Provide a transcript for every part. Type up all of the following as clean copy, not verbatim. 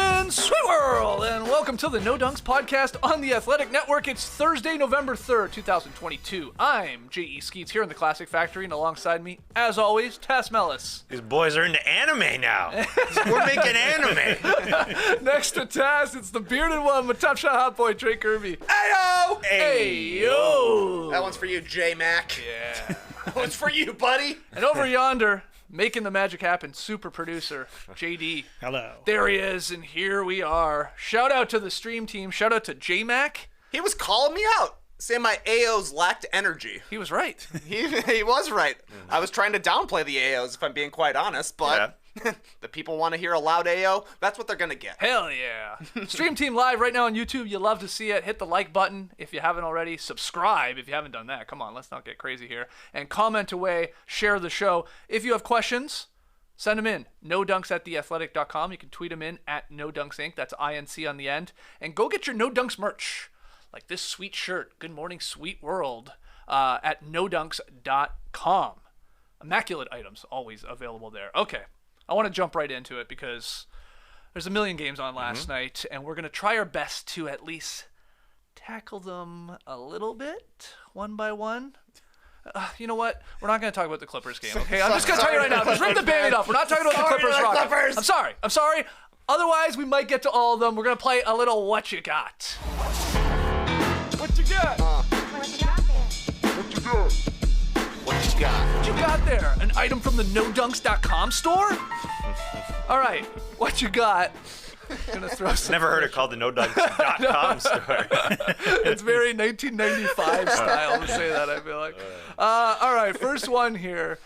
and sweet world, and welcome to the No Dunks podcast on the Athletic Network. It's Thursday, November 3rd, 2022. I'm J.E. Skeets here in the Classic Factory, and alongside me, as always, Tess Mellis. These boys are into anime now. We're making anime. Next to Tess, it's the bearded one with Top Shot Hot Boy, Drake Irving. Ayo! Ayo! That one's for you, J-Mac. Yeah. That one's for you, buddy. And over yonder, making the magic happen, super producer, JD. Hello. There he is, and here we are. Shout out to the stream team. Shout out to J-Mac. He was calling me out, saying my AOs lacked energy. He was right. He was right. I was trying to downplay the AOs, if I'm being quite honest, but the people want to hear a loud AO. That's what they're going to get. Hell yeah. Stream team live right now on YouTube. You love to see it. Hit the like button if you haven't already. Subscribe if you haven't done that. Come on, let's not get crazy here. And comment away. Share the show. If you have questions, send them in. NoDunks@theathletic.com. You can tweet them in at NoDunksInc. That's INC on the end. And go get your No Dunks merch. Like this sweet shirt, Good Morning Sweet World, at NoDunks.com. Immaculate items always available there. Okay. I want to jump right into it because there's a million games on last night, and we're going to try our best to at least tackle them a little bit, one by one. You know what? We're not going to talk about the Clippers game, okay? I'm just going to tell you right now. Just rip the Band-Aid off. We're not talking about the Clippers. Clippers. I'm sorry. Otherwise, we might get to all of them. We're going to play a little What You Got. What you got? What you got there? What you got? What you got? What you got there? An item from the NoDunks.com store? All right, what you got? Gonna throw some Never heard it called the NoDunks.com store. It's very 1995 style to say that, I feel like. All right, first one here.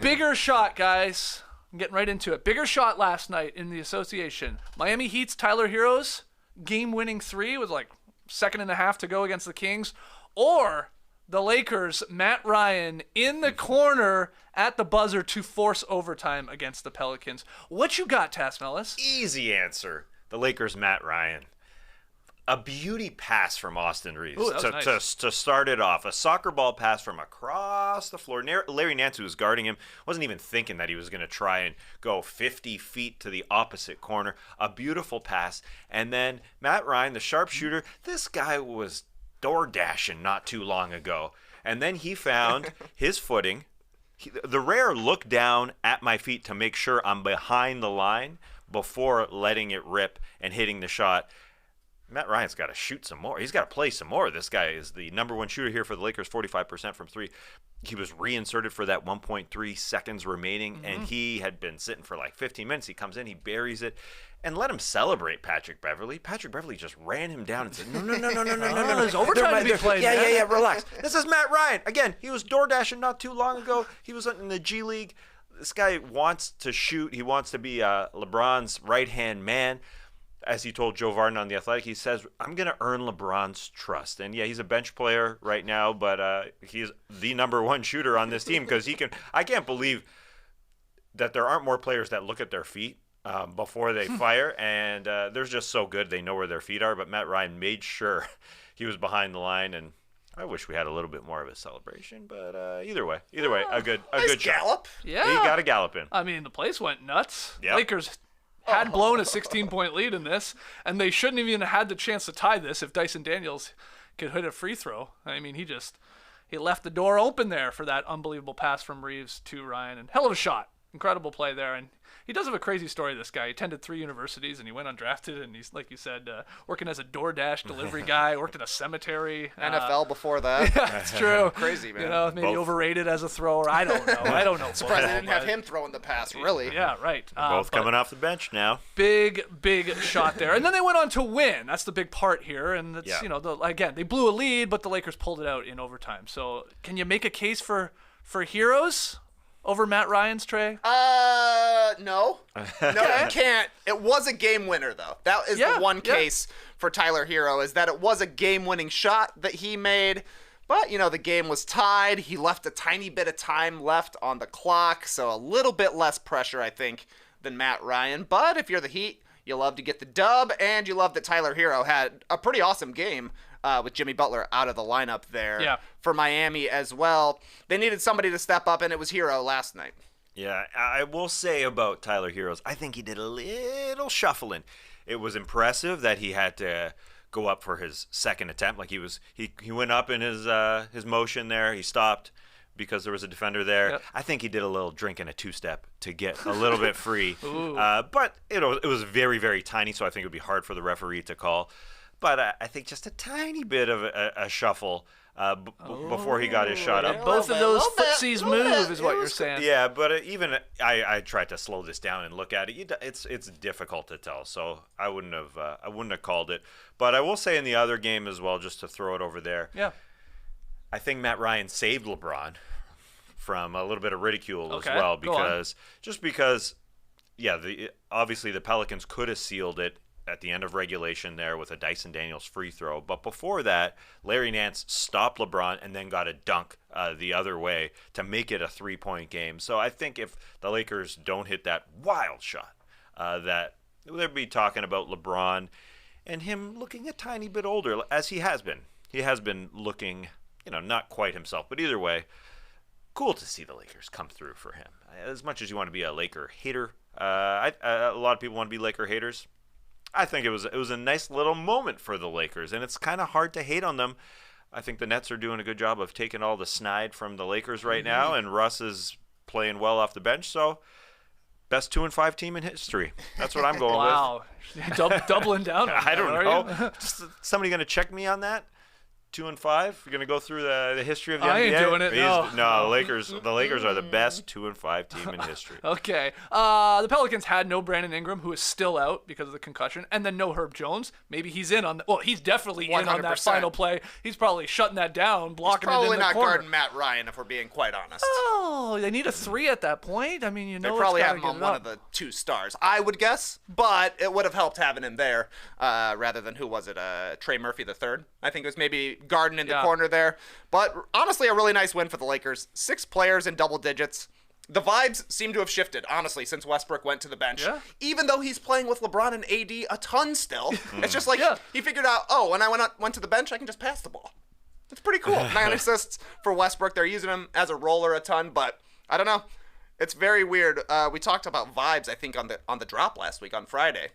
Bigger shot, guys. I'm getting right into it. Bigger shot last night in the association. Miami Heat's Tyler Herro's game-winning three with like second and a half to go against the Kings, or the Lakers' Matt Ryan in the corner at the buzzer to force overtime against the Pelicans. What you got, Tess Mellis? Easy answer. The Lakers' Matt Ryan. A beauty pass from Austin Reeves. Ooh, that was nice. To start it off. A soccer ball pass from across the floor. Larry Nance, who was guarding him, wasn't even thinking that he was going to try and go 50 feet to the opposite corner. A beautiful pass. And then Matt Ryan, the sharpshooter, this guy was door dashing not too long ago, and then he found his footing. The rare look down at my feet to make sure I'm behind the line before letting it rip and hitting the shot. Matt Ryan's got to shoot some more. He's got to play some more. This guy is the number one shooter here for the Lakers, 45% from three. He was reinserted for that 1.3 seconds remaining, and he had been sitting for like 15 minutes. He comes in, he buries it, and let him celebrate Patrick Beverley. Patrick Beverley just ran him down and said, no. There's overtime to be played. Yeah, relax. This is Matt Ryan. Again, he was door dashing not too long ago. He was in the G League. This guy wants to shoot. He wants to be LeBron's right-hand man. As he told Joe Vardon on The Athletic, he says, I'm going to earn LeBron's trust. And yeah, he's a bench player right now, but he's the number one shooter on this team because he can. I can't believe that there aren't more players that look at their feet before they fire, and they're just so good. They know where their feet are, but Matt Ryan made sure he was behind the line, and I wish we had a little bit more of a celebration, but either way, a good shot. Gallop. Yeah. He got a gallop in. I mean, the place went nuts. Yep. Lakers had blown a 16-point lead in this, and they shouldn't have even had the chance to tie this if Dyson Daniels could hit a free throw. I mean, he left the door open there for that unbelievable pass from Reeves to Ryan, and hell of a shot. Incredible play there, and he does have a crazy story, this guy. He attended 3 universities, and he went undrafted, and he's, like you said, working as a DoorDash delivery guy, worked in a cemetery. NFL before that. Yeah, that's true. Crazy, man. You know, maybe Both. overrated as a thrower. I don't know. Surprised they didn't have him throwing the pass, really. Yeah, right. Both but coming off the bench now. big shot there. And then they went on to win. That's the big part here. And it's, Yeah. again, they blew a lead, but the Lakers pulled it out in overtime. So can you make a case for Heroes over Matt Ryan's, Trey? No. No, you can't. It was a game winner, though. That is the one case for Tyler Herro, is that it was a game-winning shot that he made. But, the game was tied. He left a tiny bit of time left on the clock, so a little bit less pressure, I think, than Matt Ryan. But if you're the Heat, you love to get the dub, and you love that Tyler Herro had a pretty awesome game with Jimmy Butler out of the lineup there for Miami as well. They needed somebody to step up, and it was Herro last night. Yeah, I will say about Tyler Herro's, I think he did a little shuffling. It was impressive that he had to go up for his second attempt. Like he went up in his motion there. He stopped because there was a defender there. Yep. I think he did a little drink and a two-step to get a little bit free. But it was very, very tiny, so I think it would be hard for the referee to call. But I think just a tiny bit of a shuffle before he got his shot up. Both of those footsies move is what you're saying. Yeah, but even I tried to slow this down and look at it. It's difficult to tell, so I wouldn't have called it. But I will say in the other game as well, just to throw it over there. Yeah. I think Matt Ryan saved LeBron from a little bit of ridicule Okay, as well go on. because obviously the Pelicans could have sealed it at the end of regulation there with a Dyson Daniels free throw. But before that, Larry Nance stopped LeBron and then got a dunk the other way to make it a 3-point game. So I think if the Lakers don't hit that wild shot, that they'd be talking about LeBron and him looking a tiny bit older, as he has been. He has been looking, not quite himself. But either way, cool to see the Lakers come through for him. As much as you want to be a Laker hater, a lot of people want to be Laker haters. I think it was a nice little moment for the Lakers, and it's kind of hard to hate on them. I think the Nets are doing a good job of taking all the snide from the Lakers right now, and Russ is playing well off the bench. So, best 2-5 team in history. That's what I'm going Wow. Doubling down. with. I don't are know. you? Just somebody going to check me on that? 2-5. You're going to go through the history of the NBA. I ain't doing it. No. The Lakers are the best 2-5 team in history. Okay. The Pelicans had no Brandon Ingram, who is still out because of the concussion, and then no Herb Jones. Maybe he's in on he's definitely in on that 100%. final play. He's probably shutting that down, blocking it Probably in the not corner. guarding Matt Ryan, if we're being quite honest. Oh, they need a 3 at that point. I mean, They it's probably gotta have him get on it one up. of the 2 stars, I would guess. But it would have helped having him there rather than, who was it, Trey Murphy III? I think it was maybe Garden in the corner there. But honestly, a really nice win for the Lakers. 6 players in double digits. The vibes seem to have shifted, honestly, since Westbrook went to the bench. Yeah. Even though he's playing with LeBron and AD a ton still. It's just like he figured out, when I went to the bench, I can just pass the ball. It's pretty cool. 9 assists for Westbrook. They're using him as a roller a ton, but I don't know. It's very weird. We talked about vibes, I think, on the drop last week on Friday.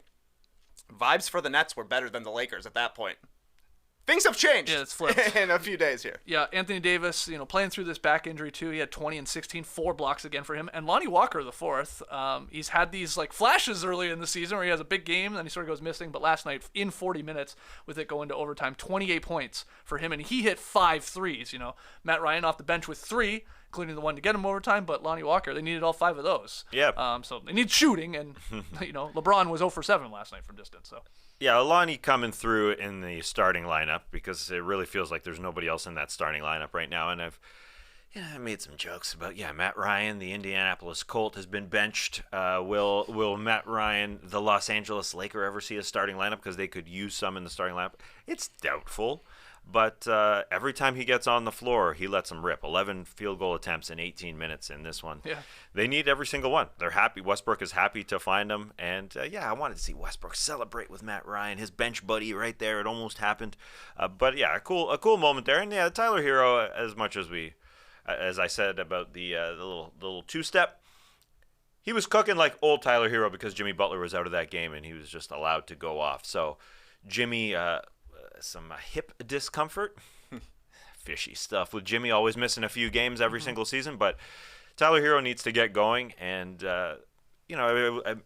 Vibes for the Nets were better than the Lakers at that point. Things have changed it's flipped. in a few days here. Yeah, Anthony Davis, playing through this back injury too. He had 20 and 16, 4 blocks again for him. And Lonnie Walker, the fourth, he's had these flashes early in the season where he has a big game and then he sort of goes missing. But last night, in 40 minutes, with it going to overtime, 28 points for him, and he hit 5 threes. Matt Ryan off the bench with 3, including the one to get him overtime. But Lonnie Walker, they needed all 5 of those. Yeah. So they need shooting, and LeBron was 0 for 7 last night from distance. So. Yeah, Lonnie coming through in the starting lineup because it really feels like there's nobody else in that starting lineup right now. And I made some jokes about, Matt Ryan, the Indianapolis Colt, has been benched. Will Matt Ryan, the Los Angeles Laker, ever see a starting lineup? Because they could use some in the starting lineup. It's doubtful. But every time he gets on the floor, he lets them rip. 11 field goal attempts in 18 minutes in this one. Yeah. They need every single one. They're happy. Westbrook is happy to find them. And, I wanted to see Westbrook celebrate with Matt Ryan, his bench buddy right there. It almost happened. But, a cool moment there. And, Tyler Herro, as much as I said about the little two-step, he was cooking like old Tyler Herro because Jimmy Butler was out of that game and he was just allowed to go off. So, Jimmy... some hip discomfort, fishy stuff with Jimmy always missing a few games every single season, but Tyler Herro needs to get going, and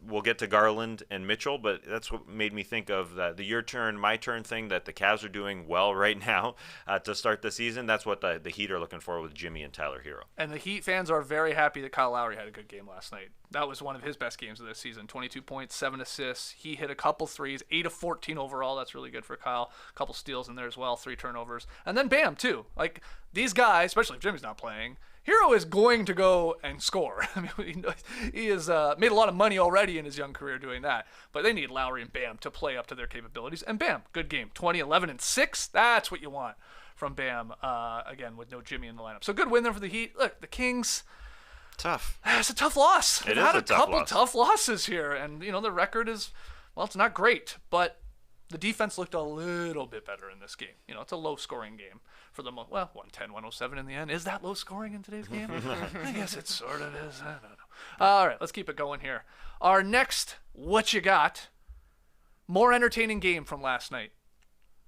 we'll get to Garland and Mitchell, but that's what made me think of the your turn, my turn thing that the Cavs are doing well right now to start the season. That's what the Heat are looking for with Jimmy and Tyler Herro. And the Heat fans are very happy that Kyle Lowry had a good game last night. That was one of his best games of this season. 22 points, 7 assists. He hit a couple threes, 8 of 14 overall. That's really good for Kyle. A couple steals in there as well, 3 turnovers. And then Bam, too. These guys, especially if Jimmy's not playing, Herro is going to go and score. I mean, he has made a lot of money already in his young career doing that. But they need Lowry and Bam to play up to their capabilities. And Bam, good game. 20, 11, and 6. That's what you want from Bam, again, with no Jimmy in the lineup. So good win there for the Heat. Look, the Kings... Tough. It's a tough loss. It They've is had a a tough couple loss. tough losses here, and the record is, it's not great, but the defense looked a little bit better in this game. It's a low-scoring game for the 110-107 in the end. Is that low-scoring in today's game? I guess it sort of is. I don't know. All right, let's keep it going here. Our next what you got, more entertaining game from last night.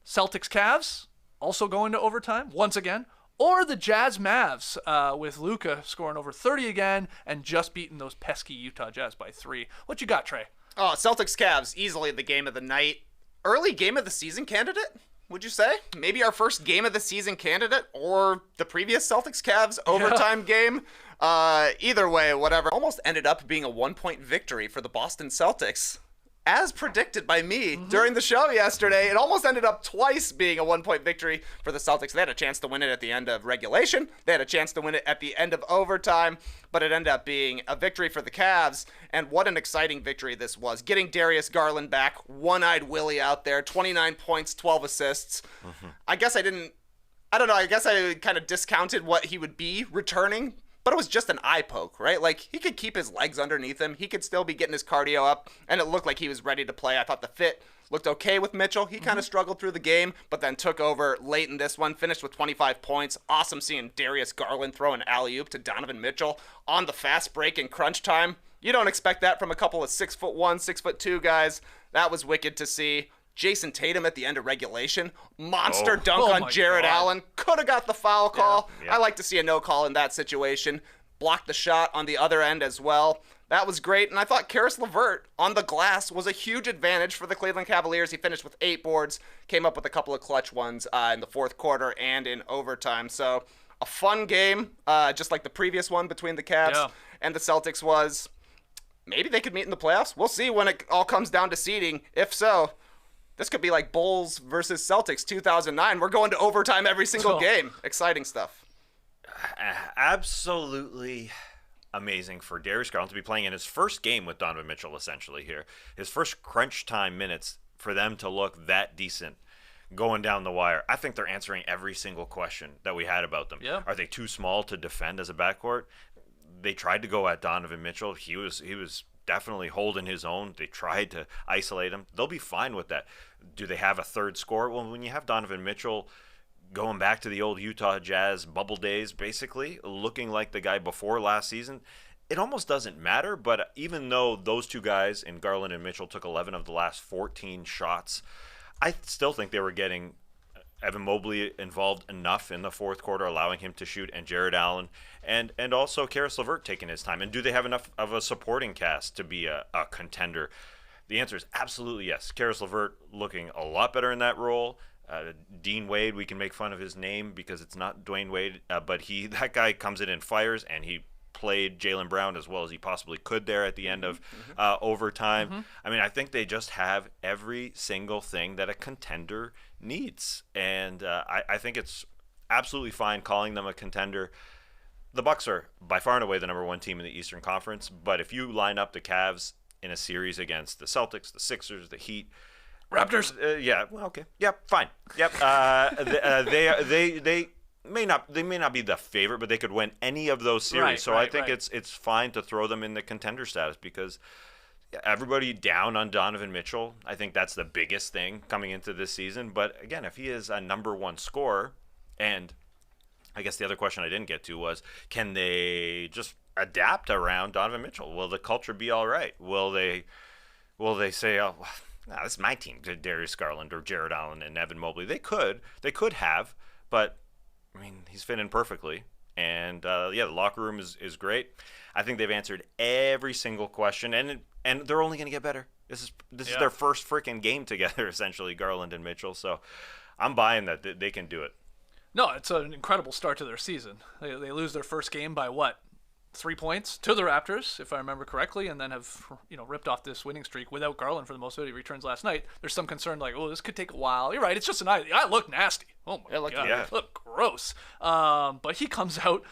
Celtics-Cavs, also going to overtime once again, or the Jazz-Mavs with Luka scoring over 30 again and just beating those pesky Utah Jazz by 3. What you got, Trey? Oh, Celtics-Cavs, easily the game of the night. Early game of the season candidate, would you say? Maybe our first game of the season candidate, or the previous Celtics-Cavs overtime game. Either way, whatever. Almost ended up being a 1-point victory for the Boston Celtics. As predicted by me during the show yesterday, it almost ended up twice being a 1-point victory for the Celtics. They had a chance to win it at the end of regulation. They had a chance to win it at the end of overtime, but it ended up being a victory for the Cavs. And what an exciting victory this was. Getting Darius Garland back, one-eyed Willie out there, 29 points, 12 assists. I guess I kind of discounted what he would be returning, but it was just an eye poke, right? Like, he could keep his legs underneath him. He could still be getting his cardio up, and it looked like he was ready to play. I thought the fit looked okay with Mitchell. He kind of struggled through the game, but then took over late in this one, finished with 25 points. Awesome seeing Darius Garland throw an alley-oop to Donovan Mitchell on the fast break in crunch time. You don't expect that from a couple of 6'1", 6'2" guys. That was wicked to see. Jason Tatum at the end of regulation. Monster dunk on Jared Allen. Could have got the foul call. Yeah. I like to see a no call in that situation. Blocked the shot on the other end as well. That was great. And I thought Karis LeVert on the glass was a huge advantage for the Cleveland Cavaliers. He finished with 8 boards. Came up with a couple of clutch ones in the fourth quarter and in overtime. So a fun game, just like the previous one between the Cavs and the Celtics was. Maybe they could meet in the playoffs. We'll see when it all comes down to seeding. If so, this could be like Bulls versus Celtics 2009. We're going to overtime every single game. Exciting stuff. Absolutely amazing for Darius Garland to be playing in his first game with Donovan Mitchell, essentially here. His first crunch time minutes, for them to look that decent going down the wire. I think they're answering every single question that we had about them. Yeah. Are they too small to defend as a backcourt? They tried to go at Donovan Mitchell. He was definitely holding his own. They tried to isolate him. They'll be fine with that. Do they have a third scorer? Well, when you have Donovan Mitchell going back to the old Utah Jazz bubble days, basically, looking like the guy before last season, it almost doesn't matter. But even though those two guys, in Garland and Mitchell, took 11 of the last 14 shots, I still think they were getting Evan Mobley involved enough in the fourth quarter, allowing him to shoot, and Jared Allen, and also Karis LeVert taking his time. And do they have enough of a supporting cast to be a contender? The answer is absolutely yes. Karis LeVert looking a lot better in that role. Dean Wade, we can make fun of his name because it's not Dwayne Wade, but that guy comes in and fires, and he played Jaylen Brown as well as he possibly could there at the end of overtime. I mean, I think they just have every single thing that a contender needs, and I think it's absolutely fine calling them a contender. The Bucks are by far and away the number one team in the Eastern Conference, but if you line up the Cavs in a series against the Celtics, the Sixers, the Heat, Raptors, fine. They may not be the favorite, but they could win any of those series. I think it's fine to throw them in the contender status because everybody down on Donovan Mitchell. I think that's the biggest thing coming into this season. But again, if he is a number one scorer, and I guess the other question I didn't get to was, can they just adapt around Donovan Mitchell? Will the culture be all right? Will they say, oh, this is my team, Darius Garland or Jared Allen and Evan Mobley? They could have, but I mean, he's fit in perfectly. And the locker room is great. I think they've answered every single question, and they're only going to get better. This is their first freaking game together, essentially, Garland and Mitchell. So I'm buying that they can do it. No, it's an incredible start to their season. They lose their first game by 3 points to the Raptors, if I remember correctly, and then have ripped off this winning streak without Garland for the most of it. He returns last night. There's some concern like, this could take a while. You're right. It's just an eye. I look nasty. Oh my god, yeah. Look gross. But he comes out,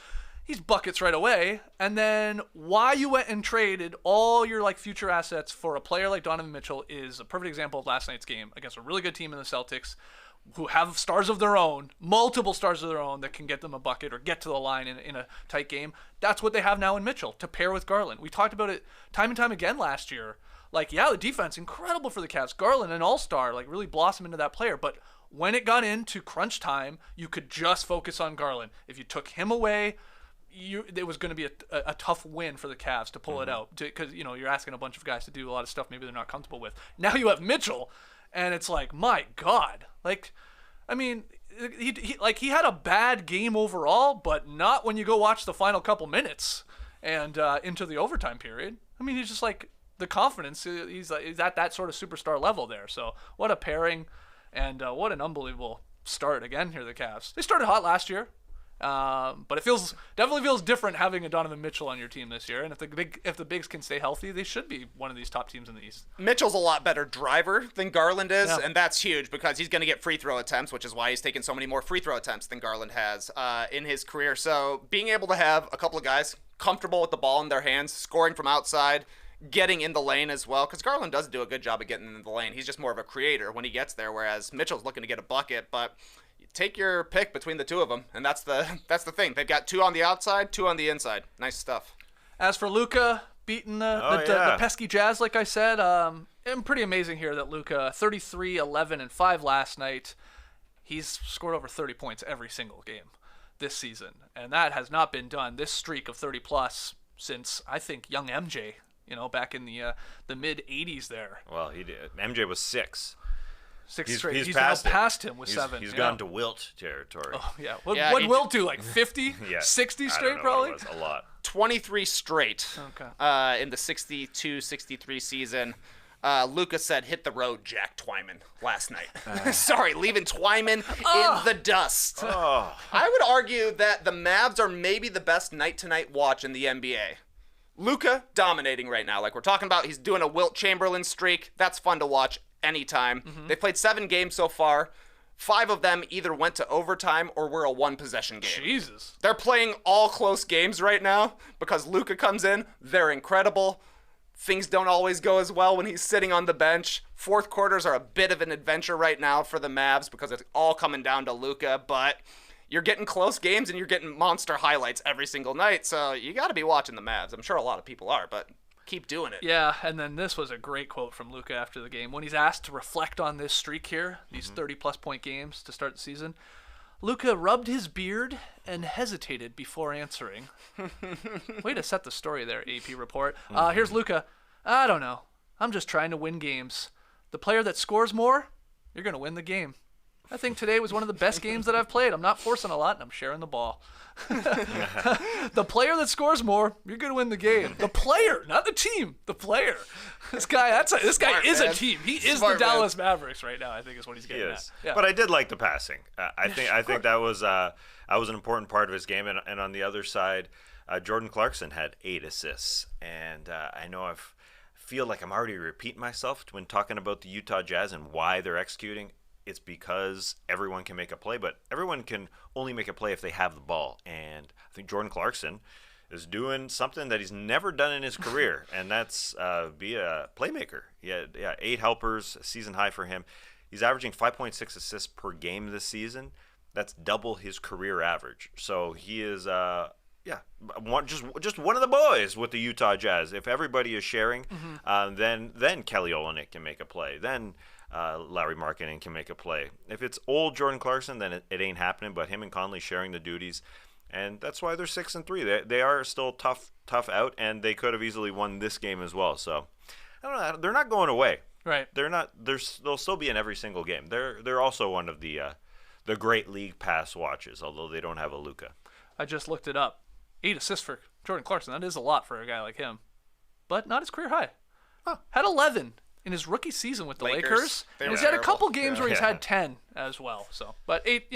he's buckets right away, and then why you went and traded all your future assets for a player like Donovan Mitchell is a perfect example of last night's game against a really good team in the Celtics, who have stars of their own, multiple stars of their own that can get them a bucket or get to the line in a tight game. That's what they have now in Mitchell to pair with Garland. We talked about it time and time again last year. The defense, incredible for the Cavs. Garland, an all-star, really blossomed into that player. But when it got into crunch time, you could just focus on Garland. If you took him away, it was going to be a tough win for the Cavs to pull it out, because you're asking a bunch of guys to do a lot of stuff maybe they're not comfortable with. Now you have Mitchell, and it's like, my God, like, I mean, he had a bad game overall, but not when you go watch the final couple minutes and into the overtime period. I mean, he's just like, the confidence, he's at that sort of superstar level there. So what a pairing, and what an unbelievable start again here, the Cavs. They started hot last year, but it definitely feels different having a Donovan Mitchell on your team this year. And if the bigs can stay healthy, they should be one of these top teams in the East. Mitchell's a lot better driver than Garland is, Yeah. and that's huge because he's going to get free throw attempts, which is why he's taken so many more free throw attempts than Garland has in his career. So being able to have a couple of guys comfortable with the ball in their hands, scoring from outside, getting in the lane as well, because Garland does do a good job of getting in the lane. He's just more of a creator when he gets there, whereas Mitchell's looking to get a bucket. But you take your pick between the two of them, and that's the thing. They've got 2 on the outside, 2 on the inside. Nice stuff. As for Luka beating the pesky Jazz, like I said, and pretty amazing here that Luka 33, 11, and 5 last night. He's scored over 30 points every single game this season, and that has not been done, this streak of 30 plus, since I think young MJ. Back in the mid 80s there. Well, he did. MJ was 6. 6 straight. He's now passed past him with 7. He's gone to Wilt territory. Oh, yeah. What Wilt do? Like 50? Yeah. 60 I straight, don't know probably? what it was. A lot. 23 straight in the 62-63 season. Luka said, "Hit the road, Jack Twyman," last night. Sorry, leaving Twyman in the dust. Oh. I would argue that the Mavs are maybe the best night-to-night watch in the NBA. Luka dominating right now. Like we're talking about, he's doing a Wilt Chamberlain streak. That's fun to watch anytime. They played 7 games so far. 5 of them either went to overtime or were a 1-possession game. Jesus. They're playing all close games right now because Luka comes in. They're incredible. Things don't always go as well when he's sitting on the bench. Fourth quarters are a bit of an adventure right now for the Mavs because it's all coming down to Luka, but you're getting close games and you're getting monster highlights every single night, so you got to be watching the Mavs. I'm sure a lot of people are, but keep doing it. Yeah, and then this was a great quote from Luka after the game. When he's asked to reflect on this streak here, these 30-plus point games to start the season, Luka rubbed his beard and hesitated before answering. Way to set the story there, AP report. Here's Luka. I don't know. I'm just trying to win games. The player that scores more, you're going to win the game. I think today was one of the best games that I've played. I'm not forcing a lot, and I'm sharing the ball. The player that scores more, you're going to win the game. The player, not the team. The player. This guy is a team. He is the Dallas Mavericks right now, I think is what he's getting at. Yeah. But I did like the passing. I think that was an important part of his game. And on the other side, Jordan Clarkson had 8 assists. And I know I feel like I'm already repeating myself when talking about the Utah Jazz and why they're executing. It's because everyone can make a play, but everyone can only make a play if they have the ball. And I think Jordan Clarkson is doing something that he's never done in his career, and that's be a playmaker. He had 8 helpers, season high for him. He's averaging 5.6 assists per game this season. That's double his career average. So he is just one of the boys with the Utah Jazz. If everybody is sharing, then Kelly Olynyk can make a play. Then Larry Markkinen can make a play. If it's old Jordan Clarkson, then it ain't happening. But him and Conley sharing the duties, and that's why they're 6-3. They are still tough out, and they could have easily won this game as well. So I don't know. They're not going away. Right. They're not. They'll still be in every single game. They're also one of the great league pass watches, although they don't have a Luka. I just looked it up. 8 assists for Jordan Clarkson. That is a lot for a guy like him, but not his career high. Had 11 in his rookie season with the Lakers. And he's had a couple games where he's had 10 as well. So, but 8,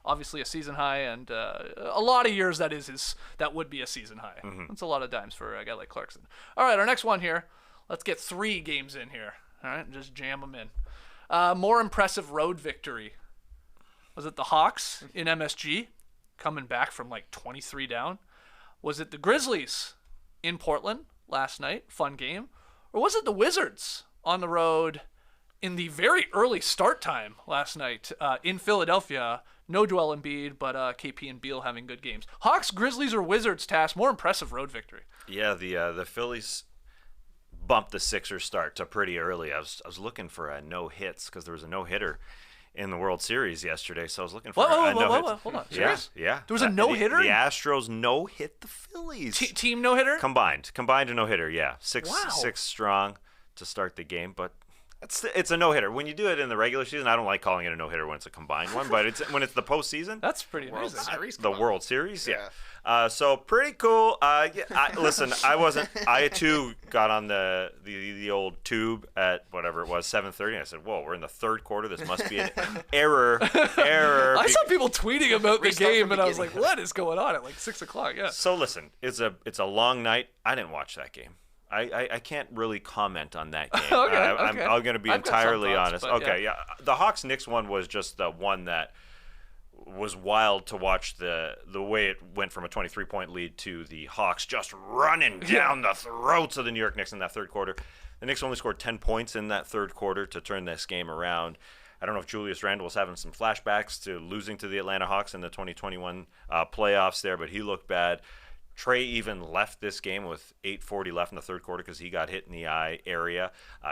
obviously a season high, and a lot of years that would be a season high. That's a lot of dimes for a guy like Clarkson. All right, our next one here. Let's get 3 games in here. All right, and just jam them in. More impressive road victory. Was it the Hawks in MSG coming back from like 23 down? Was it the Grizzlies in Portland last night? Fun game. Or was it the Wizards on the road in the very early start time last night in Philadelphia? No Joel Embiid, but KP and Beal having good games. Hawks, Grizzlies, or Wizards, Tass? More impressive road victory. Yeah, the Phillies bumped the Sixers start to pretty early. I was looking for no hits because there was a no hitter in the World Series yesterday, so I was looking for Whoa, a no-hit. hold on. Yeah, Serious? yeah. There was a no-hitter? The Astros no-hit the Phillies. Team no-hitter? Combined a no-hitter, yeah. Six strong to start the game, but it's a no-hitter. When you do it in the regular season, I don't like calling it a no-hitter when it's a combined one, but when it's the postseason. That's pretty amazing. World Series, yeah. So pretty cool. Listen, I too got on the old tube at whatever it was, 7:30, and I said, "Whoa, we're in the third quarter. This must be an error." I saw people tweeting about the game, and I was like, "What is going on?" At like 6 o'clock. Yeah. So listen, it's a long night. I didn't watch that game. I can't really comment on that game. Okay. I'm going to be entirely honest. Okay, yeah. The Hawks-Knicks one was just the one that was wild to watch the way it went from a 23-point lead to the Hawks just running down the throats of the New York Knicks in that third quarter. The Knicks only scored 10 points in that third quarter to turn this game around. I don't know if Julius Randle was having some flashbacks to losing to the Atlanta Hawks in the 2021 playoffs there, but he looked bad. Trey even left this game with 8:40 left in the third quarter because he got hit in the eye area.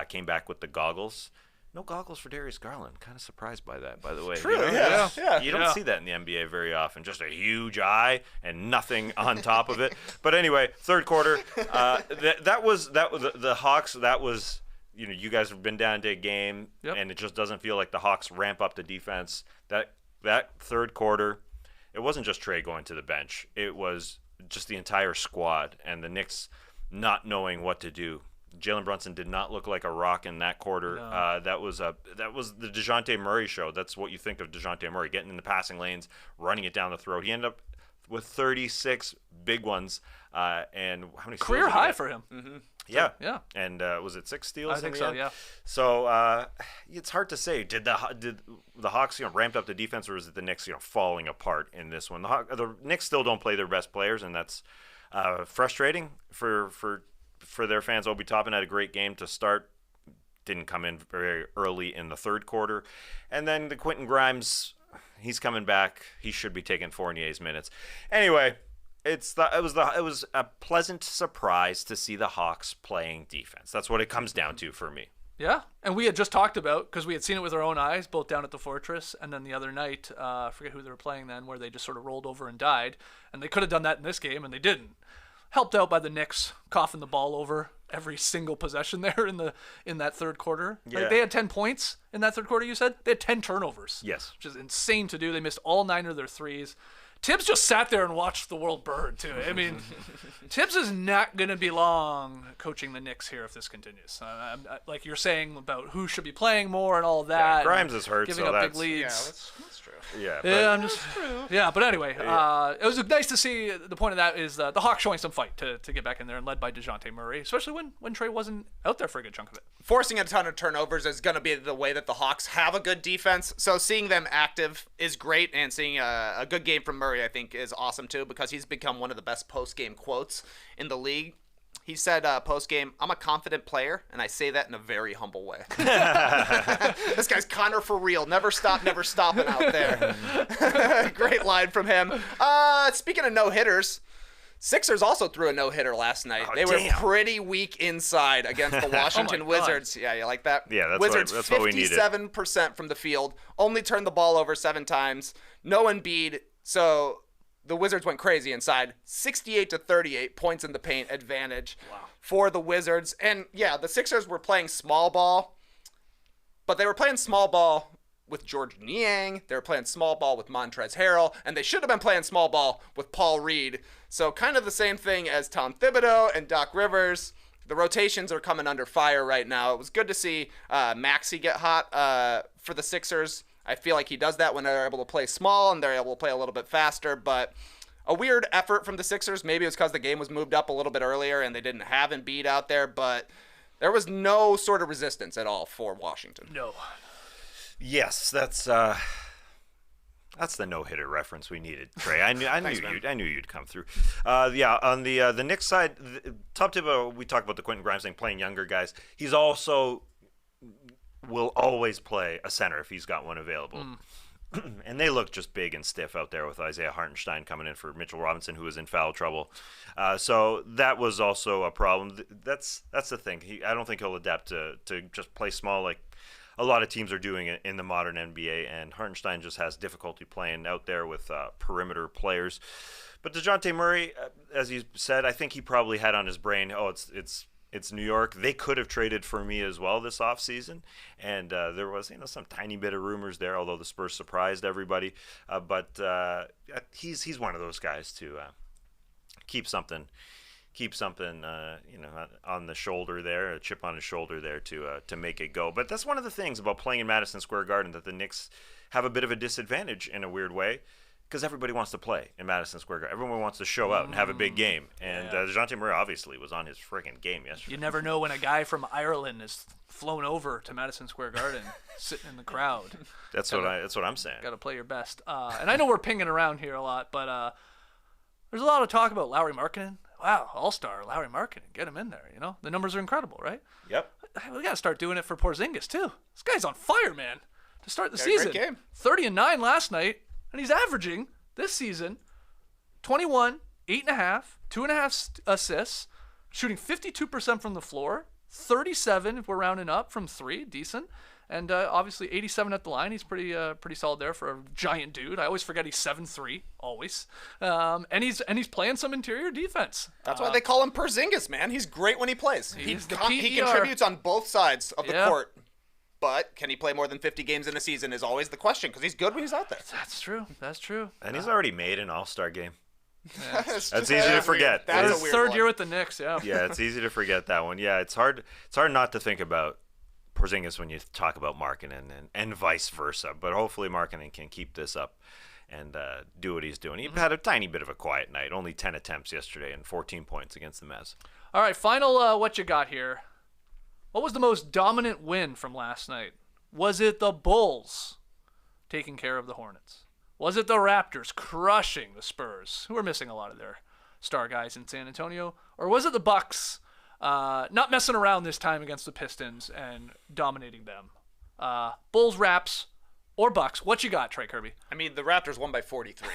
Came back with the goggles. No goggles for Darius Garland. Kind of surprised by that, by the way. True, You don't see that in the NBA very often. Just a huge eye and nothing on top of it. But anyway, third quarter. That was the Hawks. That was, you guys have been down to a game, and it just doesn't feel like the Hawks ramp up the defense. That third quarter, it wasn't just Trey going to the bench. It was just the entire squad and the Knicks not knowing what to do. Jalen Brunson did not look like a rock in that quarter. No. That was the DeJounte Murray show. That's what you think of DeJounte Murray, getting in the passing lanes, running it down the throat. He ended up with 36 big ones, and how many career high for him. Mm-hmm. Yeah. And was it 6 steals? I think so. End? Yeah. So it's hard to say. Did the Hawks ramped up the defense, or is it the Knicks falling apart in this one? The Knicks still don't play their best players, and that's frustrating for their fans. Obi Toppin had a great game to start. Didn't come in very early in the third quarter, and then the Quentin Grimes, he's coming back. He should be taking Fournier's minutes. Anyway. It was a pleasant surprise to see the Hawks playing defense. That's what it comes down to for me. Yeah, and we had just talked about, because we had seen it with our own eyes, both down at the Fortress and then the other night, I forget who they were playing then, where they just sort of rolled over and died. And they could have done that in this game, and they didn't. Helped out by the Knicks coughing the ball over every single possession there in that third quarter. Yeah. Like, they had 10 points in that third quarter, you said? They had 10 turnovers. Yes. Which is insane to do. They missed all 9 of their threes. Tibbs just sat there and watched the world burn, too. I mean, Tibbs is not going to be long coaching the Knicks here if this continues. Like you're saying about who should be playing more and all of that. Yeah, Grimes is hurt, giving so up that's... big leads. Yeah, that's true. Yeah, but anyway, it was nice to see. The point of that is the Hawks showing some fight to get back in there and led by DeJounte Murray, especially when Trey wasn't out there for a good chunk of it. Forcing a ton of turnovers is going to be the way that the Hawks have a good defense. So seeing them active is great, and seeing a good game from Murray, I think, is awesome too, because he's become one of the best post-game quotes in the league. He said post-game, "I'm a confident player, and I say that in a very humble way." This guy's Connor for real. Never stopping out there. Great line from him. Speaking of no-hitters, Sixers also threw a no-hitter last night. They were pretty weak inside against the Washington Wizards. Yeah, you like that? Yeah, that's Wizards, what we needed. 57% from the field, only turned the ball over 7 times. No Embiid, so the Wizards went crazy inside. 68-38 points in the paint advantage for the Wizards. And yeah, the Sixers were playing small ball, but they were playing small ball with George Niang. They were playing small ball with Montrezl Harrell, and they should have been playing small ball with Paul Reed. So kind of the same thing as Tom Thibodeau and Doc Rivers. The rotations are coming under fire right now. It was good to see Maxey get hot for the Sixers. I feel like he does that when they're able to play small and they're able to play a little bit faster, but a weird effort from the Sixers. Maybe it was because the game was moved up a little bit earlier and they didn't have Embiid out there, but there was no sort of resistance at all for Washington. No. Yes, that's the no-hitter reference we needed, Trey. I knew you'd come through. On the Knicks side, top tip. We talked about the Quentin Grimes thing, playing younger guys. He's also will always play a center if he's got one available. And they look just big and stiff out there with Isaiah Hartenstein coming in for Mitchell Robinson, who was in foul trouble. So that was also a problem. That's the thing. I don't think he'll adapt to just play small like a lot of teams are doing it in the modern NBA, and Hartenstein just has difficulty playing out there with perimeter players. But DeJounte Murray, as you said, I think he probably had on his brain, it's New York. They could have traded for me as well this offseason, and there was some tiny bit of rumors there, although the Spurs surprised everybody. But he's one of those guys to keep something on the shoulder there, a chip on his shoulder there to make it go. But that's one of the things about playing in Madison Square Garden, that the Knicks have a bit of a disadvantage in a weird way, because everybody wants to play in Madison Square Garden. Everyone wants to show out and have a big game. And DeJounte Murray obviously was on his freaking game yesterday. You never know when a guy from Ireland is flown over to Madison Square Garden, sitting in the crowd. That's what I'm saying. Got to play your best. And I know we're pinging around here a lot, but there's a lot of talk about Lauri Markkanen. Wow, all-star Lauri Markkanen. Get him in there, The numbers are incredible, right? Yep. We got to start doing it for Porzingis, too. This guy's on fire, man, to start the season. Great game. 30-9 last night, and he's averaging, this season, 21, 8.5, 2.5 assists, shooting 52% from the floor, 37 if we're rounding up from 3, decent. And obviously 87 at the line. He's pretty solid there for a giant dude. I always forget he's 7'3", always. And he's playing some interior defense. That's why they call him Porzingis, man. He's great when he plays. He PER. contributes on both sides of the court. But can he play more than 50 games in a season is always the question, because he's good when he's out there. That's true. And he's already made an all-star game. Yeah. That's easy to forget. That's His a weird third one. year with the Knicks, yeah. Yeah, it's easy to forget that one. Yeah, it's hard not to think about Porzingis when you talk about Markkanen and vice versa. But hopefully Markkanen can keep this up and do what he's doing. He had a tiny bit of a quiet night, only 10 attempts yesterday and 14 points against the Mavs. All right, final what you got here. What was the most dominant win from last night? Was it the Bulls taking care of the Hornets? Was it the Raptors crushing the Spurs, who are missing a lot of their star guys in San Antonio? Or was it the Bucks not messing around this time against the Pistons and dominating them? Bulls, Raps, or Bucks? What you got, Trey Kirby? I mean, the Raptors won by 43.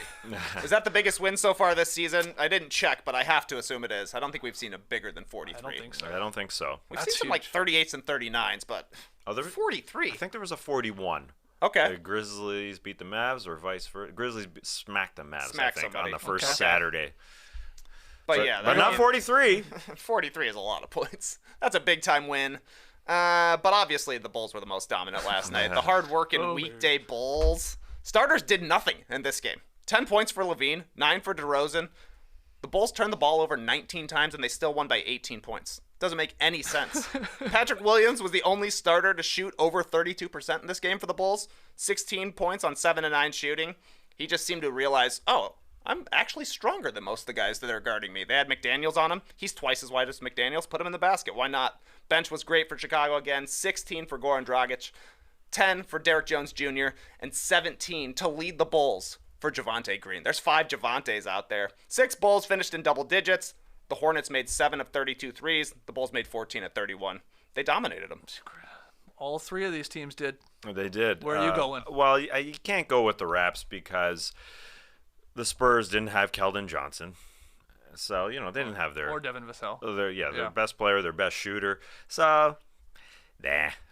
Is that the biggest win so far this season? I didn't check, but I have to assume it is. I don't think we've seen a bigger than 43. I don't think so. I don't think so. We've That's seen some like 38s and 39s, but 43. I think there was a 41. Okay. The Grizzlies beat the Mavs, or vice versa. Grizzlies smacked the Mavs, Smacked I think, somebody. on the first Okay. Saturday. But yeah, but not 43. 43 is a lot of points. That's a big time win. But obviously the Bulls were the most dominant last night. The hard-working weekday Bulls. Starters did nothing in this game. 10 points for Levine, 9 for DeRozan. The Bulls turned the ball over 19 times, and they still won by 18 points. Doesn't make any sense. Patrick Williams was the only starter to shoot over 32% in this game for the Bulls. 16 points on 7 of 9 shooting. He just seemed to realize, I'm actually stronger than most of the guys that are guarding me. They had McDaniels on him. He's twice as wide as McDaniels. Put him in the basket. Why not? Bench was great for Chicago again. 16 for Goran Dragic, 10 for Derrick Jones Jr., and 17 to lead the Bulls for Javonte Green. There's 5 Javantes out there. 6 Bulls finished in double digits. The Hornets made 7 of 32 threes. The Bulls made 14 of 31. They dominated them. All 3 of these teams did. They did. Where are you going? Well, you can't go with the Raps because the Spurs didn't have Keldon Johnson. So, they didn't have their... Or Devin Vassell. Their best player, their best shooter. So,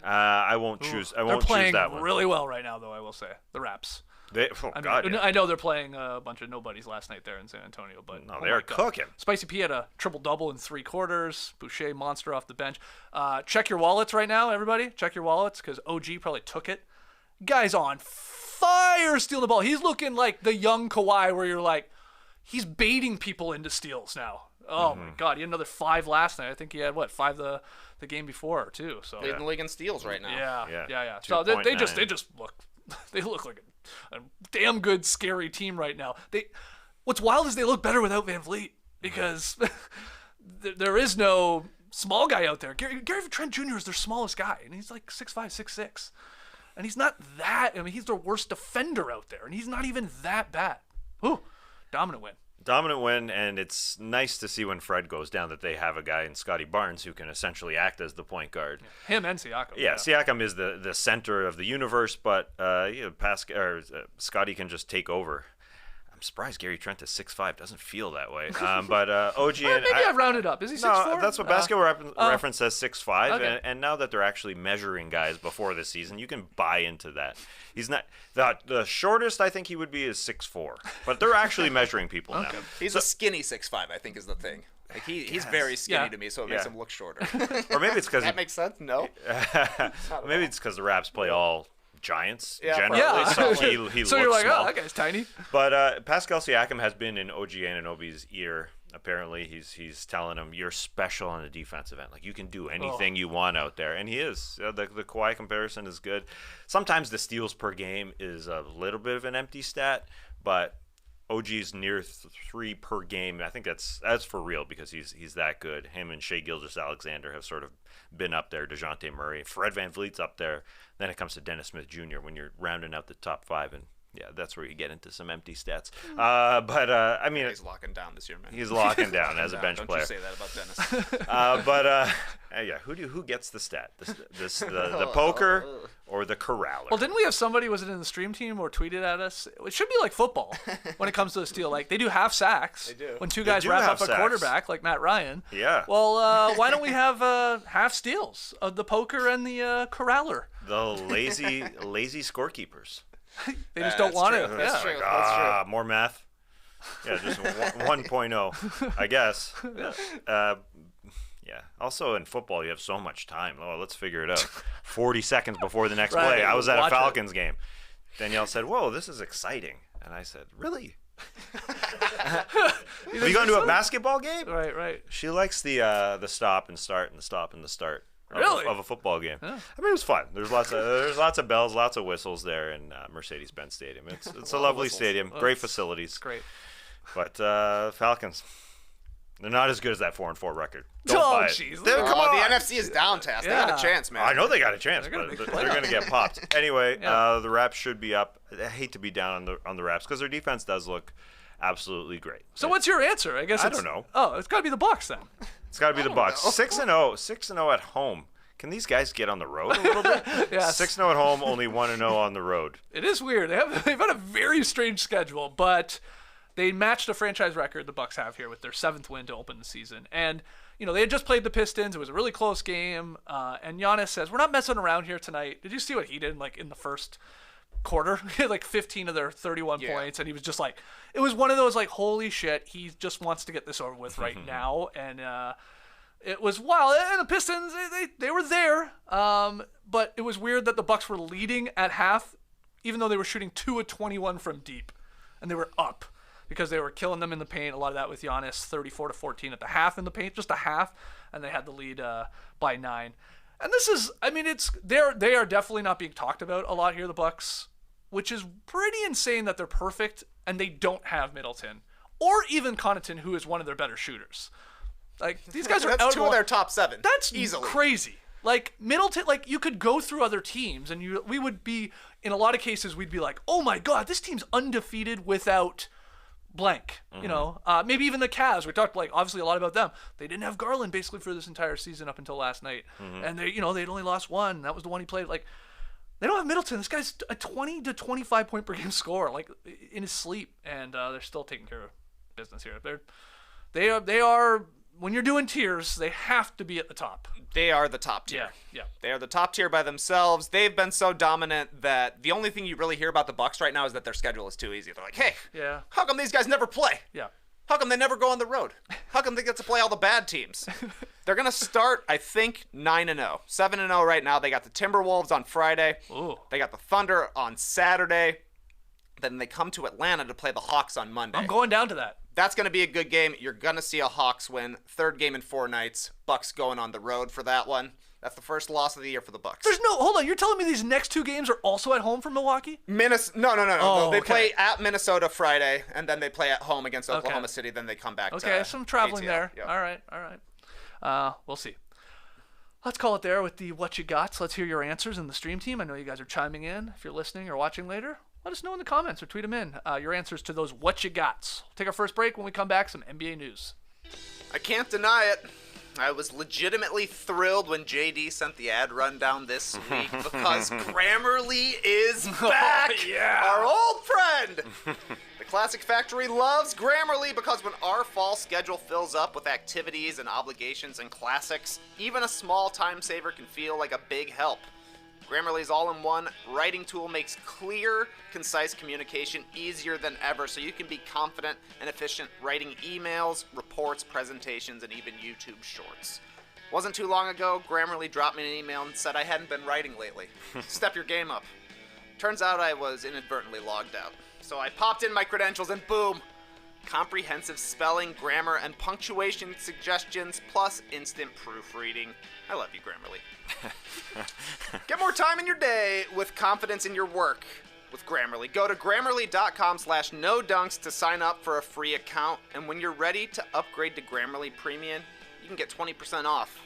I won't choose that one. They're playing really well right now, though, I will say. The Raps. I know they're playing a bunch of nobodies last night there in San Antonio, but they're cooking. Spicy P had a triple-double in 3 quarters. Boucher, monster off the bench. Check your wallets right now, everybody. Check your wallets, because OG probably took it. Guy's on fire stealing the ball. He's looking like the young Kawhi, where you're like, he's baiting people into steals now. Oh, my God. He had another 5 last night. I think he had, 5 the game before, too. So Leading the league in steals right now. Yeah. So they just look... They look like a damn good, scary team right now. What's wild is they look better without Van Vliet, because there is no small guy out there. Gary Trent Jr. is their smallest guy, and he's like 6'5", 6'6". And he's not that... he's their worst defender out there, and he's not even that bad. Ooh, dominant win. Dominant win, and it's nice to see when Fred goes down that they have a guy in Scotty Barnes who can essentially act as the point guard. Yeah. Him and Siakam. Yeah, Siakam is the center of the universe, but Scotty can just take over. surprised Gary Trent is 6'5". Doesn't feel that way. But OG and maybe I've rounded up. Is he 6'4"? No, that's what Basketball Reference says, 6'5". Okay. And now that they're actually measuring guys before this season, you can buy into that. He's not the shortest I think he would be is 6'4", but they're actually measuring people now. He's a skinny 6'5", I think is the thing. Like he's very skinny to me, so it makes him look shorter. Or maybe it's because that makes sense. No, maybe it's because the Raps play all giants probably. generally. So he So looks you're like, small. oh, that guy's tiny. But Pascal Siakam has been in OG Anunoby's ear. Apparently, he's telling him you're special on the defensive end. Like you can do anything you want out there, and he is. The Kawhi comparison is good. Sometimes the steals per game is a little bit of an empty stat, but OG's near 3 per game. I think that's for real because he's that good. Him and Shai Gilgeous-Alexander have sort of been up there. DeJounte Murray, Fred VanVleet's up there. Then it comes to Dennis Smith Jr. when you're rounding out the top 5, and that's where you get into some empty stats. I mean, he's locking down this year, man. He's locking down as a bench don't player. Don't you say that about Dennis. Who gets the stat? The poker or the corraller? Well, didn't we have somebody, was it in the stream team or tweeted at us? It should be like football when it comes to the steal. Like they do half sacks. They do. When two guys wrap up a quarterback like Matt Ryan. Yeah. Well, why don't we have half steals of the poker and the corraller? The lazy scorekeepers. They just don't want it. That's true. More math. Yeah, just 1.0, I guess. Yeah. Also in football, you have so much time. Oh, let's figure it out. 40 seconds before the next play. I was at a Falcons game. Danielle said, "Whoa, this is exciting," and I said, "Really? Have you gone to a basketball game?" Right. She likes the stop and start and the stop and the start. Really? Of a football game. Yeah. I mean, it was fun. There's lots of bells, lots of whistles there in Mercedes-Benz Stadium. It's a lovely stadium, great facilities. It's great. But Falcons, they're not as good as that 4-4 record. Don't buy it. Jeez. Come on. The NFC is down, Tass. They got a chance, man. I know they got a chance, They're but gonna they're going to get popped. Anyway, Yeah. the Raps should be up. I hate to be down on the Raps because their defense does look absolutely great. So what's your answer? I guess I don't know. Oh, it's got to be the Bucks then. It's got to be the Bucks. 6-0 at home. Can these guys get on the road a little bit? Yeah. 6-0 at home, only 1-0 on the road. It is weird. They've had a very strange schedule, but they matched a franchise record the Bucks have here with their 7th win to open the season. And they had just played the Pistons. It was a really close game. And Giannis says, "We're not messing around here tonight." Did you see what he did in the first quarter? He had 15 of their 31 points, and he was just like, it was one of those holy shit. He just wants to get this over with right now, and it was wild. And the Pistons, they were there, but it was weird that the Bucks were leading at half, even though they were shooting 2 of 21 from deep, and they were up because they were killing them in the paint. A lot of that with Giannis, 34-14 at the half in the paint, just a half, and they had the lead by 9. And this is, they are definitely not being talked about a lot here, the Bucks, which is pretty insane that they're perfect and they don't have Middleton or even Connaughton, who is one of their better shooters. These guys are That's out 2 of their top 7. That's easily crazy. Middleton, you could go through other teams and we would be, in a lot of cases, we'd be like, oh my God, this team's undefeated without blank. Maybe even the Cavs. We talked obviously a lot about them. They didn't have Garland basically for this entire season up until last night, and they'd only lost one. That was the one he played. They don't have Middleton. This guy's a 20 to 25 point per game scorer, in his sleep, and they're still taking care of business here. They are. When you're doing tiers, they have to be at the top. They are the top tier. Yeah. They are the top tier by themselves. They've been so dominant that the only thing you really hear about the Bucks right now is that their schedule is too easy. They're like, hey, how come these guys never play? Yeah. How come they never go on the road? How come they get to play all the bad teams? They're going to start, I think, 9-0. 7-0 right now. They got the Timberwolves on Friday. Ooh. They got the Thunder on Saturday. Then they come to Atlanta to play the Hawks on Monday. I'm going down to that. That's going to be a good game. You're going to see a Hawks win. 3rd game in 4 nights. Bucks going on the road for that one. That's the first loss of the year for the Bucks. Hold on. You're telling me these next 2 games are also at home for Milwaukee? No. Oh, They play at Minnesota Friday, and then they play at home against Oklahoma City. Then they come back to some traveling ATL. there. Yep. All right. We'll see. Let's call it there with the what you got. So let's hear your answers in the stream team. I know you guys are chiming in. If you're listening or watching later, let us know in the comments or tweet them in. Your answers to those what you gots. We'll take our first break. When we come back, some NBA news. I can't deny it. I was legitimately thrilled when JD sent the ad rundown this week because Grammarly is back. Yeah. Our old friend. The Classic Factory loves Grammarly because when our fall schedule fills up with activities and obligations and classics, even a small time saver can feel like a big help. Grammarly's all-in-one writing tool makes clear, concise communication easier than ever, so you can be confident and efficient writing emails, reports, presentations, and even YouTube shorts. Wasn't too long ago, Grammarly dropped me an email and said I hadn't been writing lately. Step your game up. Turns out I was inadvertently logged out. So I popped in my credentials and boom! Comprehensive spelling, grammar, and punctuation suggestions, plus instant proofreading. I love you, Grammarly. Get more time in your day with confidence in your work with Grammarly. Go to grammarly.com/nodunks to sign up for a free account. And when you're ready to upgrade to Grammarly Premium, you can get 20% off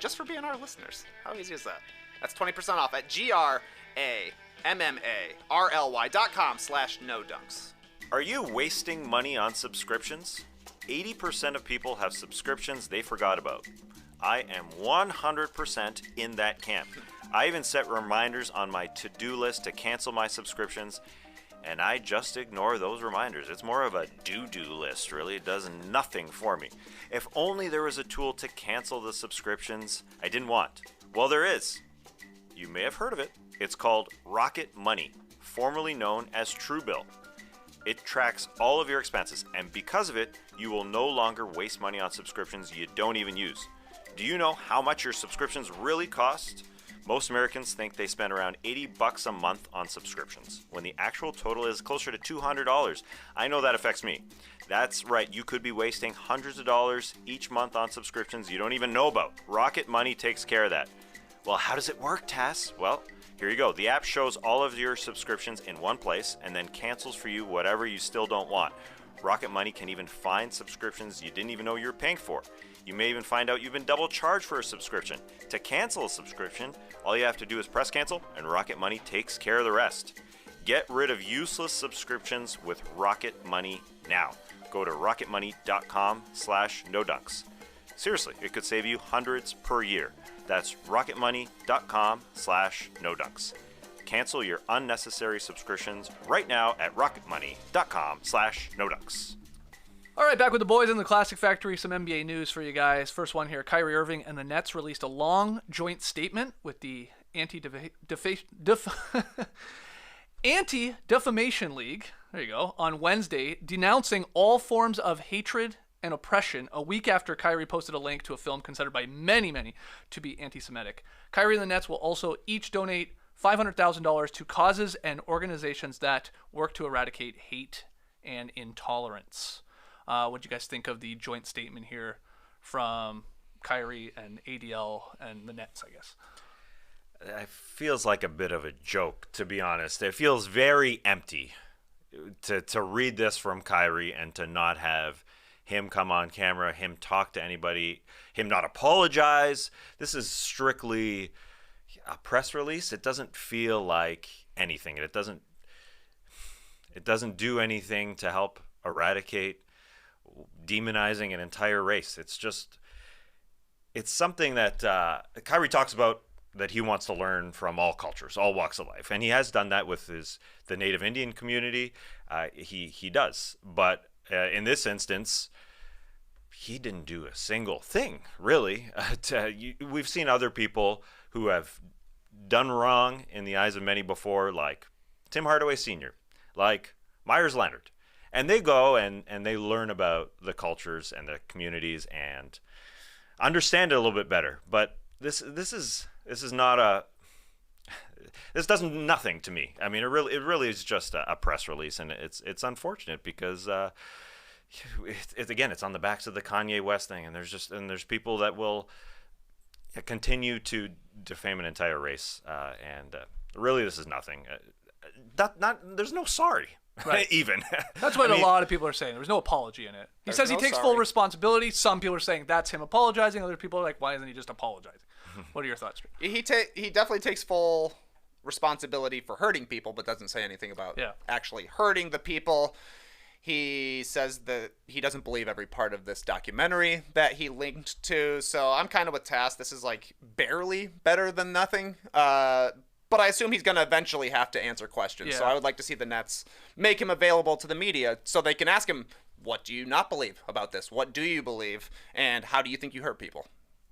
just for being our listeners. How easy is that? That's 20% off at grammarly.com/nodunks. Are you wasting money on subscriptions? 80% of people have subscriptions they forgot about. I am 100% in that camp. I even set reminders on my to-do list to cancel my subscriptions, and I just ignore those reminders. It's more of a do-do list, really. It does nothing for me. If only there was a tool to cancel the subscriptions I didn't want. Well, there is. You may have heard of it. It's called Rocket Money, formerly known as Truebill. It tracks all of your expenses, and because of it, you will no longer waste money on subscriptions you don't even use. Do you know how much your subscriptions really cost? Most Americans think they spend around $80 a month on subscriptions, when the actual total is closer to $200. I know that affects me. That's right, you could be wasting hundreds of dollars each month on subscriptions you don't even know about. Rocket Money takes care of that. Well, how does it work, Tass? Well, here you go. The app shows all of your subscriptions in one place and then cancels for you whatever you still don't want. Rocket Money can even find subscriptions you didn't even know you were paying for. You may even find out you've been double charged for a subscription. To cancel a subscription, all you have to do is press cancel, and Rocket Money takes care of the rest. Get rid of useless subscriptions with Rocket Money now. Go to rocketmoney.com/nodunks. Seriously, it could save you hundreds per year. That's rocketmoney.com/nodunks. Cancel your unnecessary subscriptions right now at rocketmoney.com/nodunks. All right, back with the boys in the Classic Factory. Some NBA news for you guys. First one here. Kyrie Irving and the Nets released a long joint statement with the Anti-Defamation League, there you go, on Wednesday, denouncing all forms of hatred and oppression a week after Kyrie posted a link to a film considered by many to be anti-Semitic. Kyrie and the Nets will also each donate $500,000 to causes and organizations that work to eradicate hate and intolerance. What do you guys think of the joint statement here from Kyrie and ADL and the Nets, I guess? It feels like a bit of a joke, to be honest. It feels very empty to read this from Kyrie and to not have him come on camera, him talk to anybody, him not apologize. This is strictly a press release. It doesn't feel like anything. It doesn't do anything to help eradicate demonizing an entire race. It's something that Kyrie talks about, that he wants to learn from all cultures, all walks of life, and he has done that with the Native Indian community. He does, but in this instance, he didn't do a single thing really. We've seen other people who have done wrong in the eyes of many before, like Tim Hardaway Sr., like Myers Leonard. And they go and they learn about the cultures and the communities and understand it a little bit better. But this does nothing to me. I mean, it really is just a press release, and it's unfortunate because it's on the backs of the Kanye West thing, and there's people that will continue to defame an entire race, and really this is nothing. There's no sorry. Right. Even. That's what a lot of people are saying. There's no apology in it. He says he takes full responsibility. Some people are saying that's him apologizing. Other people are like, why isn't he just apologizing? What are your thoughts? He definitely takes full responsibility for hurting people, but doesn't say anything about actually hurting the people. He says that he doesn't believe every part of this documentary that he linked to. So I'm kind of with Tass. This is like barely better than nothing. but I assume he's going to eventually have to answer questions. So Yeah. I would like to see the Nets make him available to the media so they can ask him, what do you not believe about this? What do you believe? And how do you think you hurt people?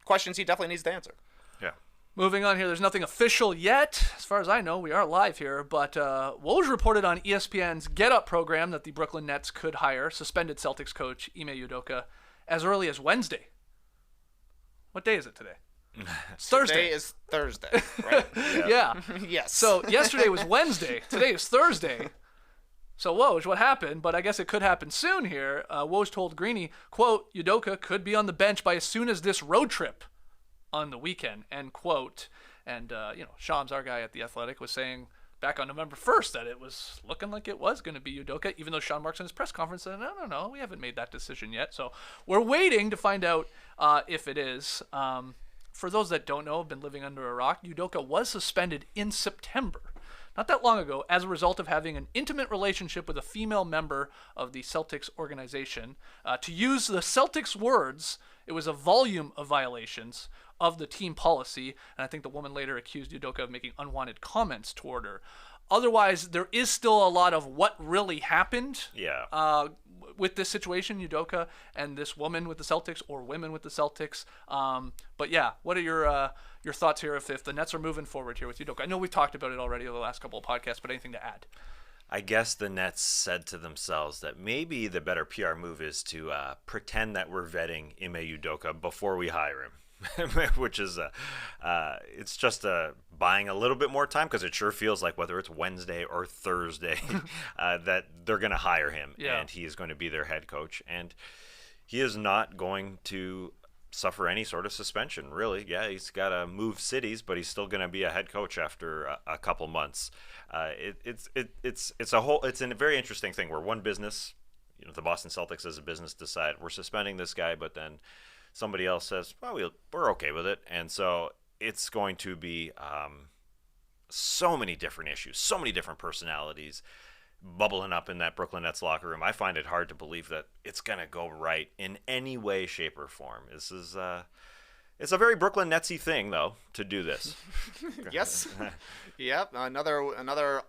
Questions he definitely needs to answer. Yeah. Moving on here, there's nothing official yet. As far as I know, we are live here, but Woj reported on ESPN's Get Up program that the Brooklyn Nets could hire suspended Celtics coach Ime Udoka as early as Wednesday. What day is it today? It's Thursday. Today is Thursday, right? Yeah. Yes. So yesterday was Wednesday. Today is Thursday. So Woj, what happened? But I guess it could happen soon here. Woj told Greeny, quote, Udoka could be on the bench by as soon as this road trip on the weekend, end quote. And, Shams, our guy at The Athletic, was saying back on November 1st that it was looking like it was going to be Udoka, even though Sean Marks in his press conference said, no, we haven't made that decision yet. So we're waiting to find out if it is. For those that don't know, have been living under a rock, Udoka was suspended in September, not that long ago, as a result of having an intimate relationship with a female member of the Celtics organization. To use the Celtics words, it was a volume of violations of the team policy, and I think the woman later accused Udoka of making unwanted comments toward her. Otherwise, there is still a lot of what really happened with this situation, Udoka and this woman with the Celtics, or women with the Celtics. But yeah, what are your thoughts here if the Nets are moving forward here with Udoka? I know we've talked about it already over the last couple of podcasts, but anything to add? I guess the Nets said to themselves that maybe the better PR move is to pretend that we're vetting Ime Udoka before we hire him. Which is it's just buying a little bit more time, because it sure feels like whether it's Wednesday or Thursday that they're going to hire him, and he is going to be their head coach, and he is not going to suffer any sort of suspension, really. Yeah, he's got to move cities, but he's still going to be a head coach after a couple months. It's a very interesting thing where one business, the Boston Celtics as a business, decide we're suspending this guy, but then somebody else says, well, we're okay with it. And so it's going to be so many different issues, so many different personalities bubbling up in that Brooklyn Nets locker room. I find it hard to believe that it's going to go right in any way, shape, or form. This is it's a very Brooklyn Netsy thing, though, to do this. Yes. Yep. Another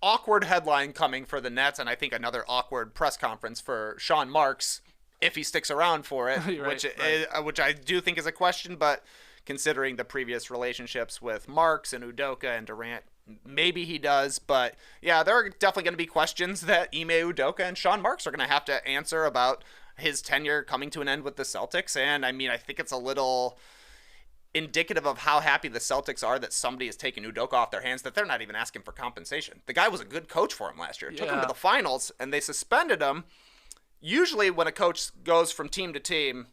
awkward headline coming for the Nets, and I think another awkward press conference for Sean Marks, if he sticks around for it, which I do think is a question, but considering the previous relationships with Marks and Udoka and Durant, maybe he does. But yeah, there are definitely going to be questions that Ime Udoka and Sean Marks are going to have to answer about his tenure coming to an end with the Celtics. And I mean, I think it's a little indicative of how happy the Celtics are that somebody has taken Udoka off their hands, that they're not even asking for compensation. The guy was a good coach for him last year. Took him to the finals, and they suspended him. Usually when a coach goes from team to team,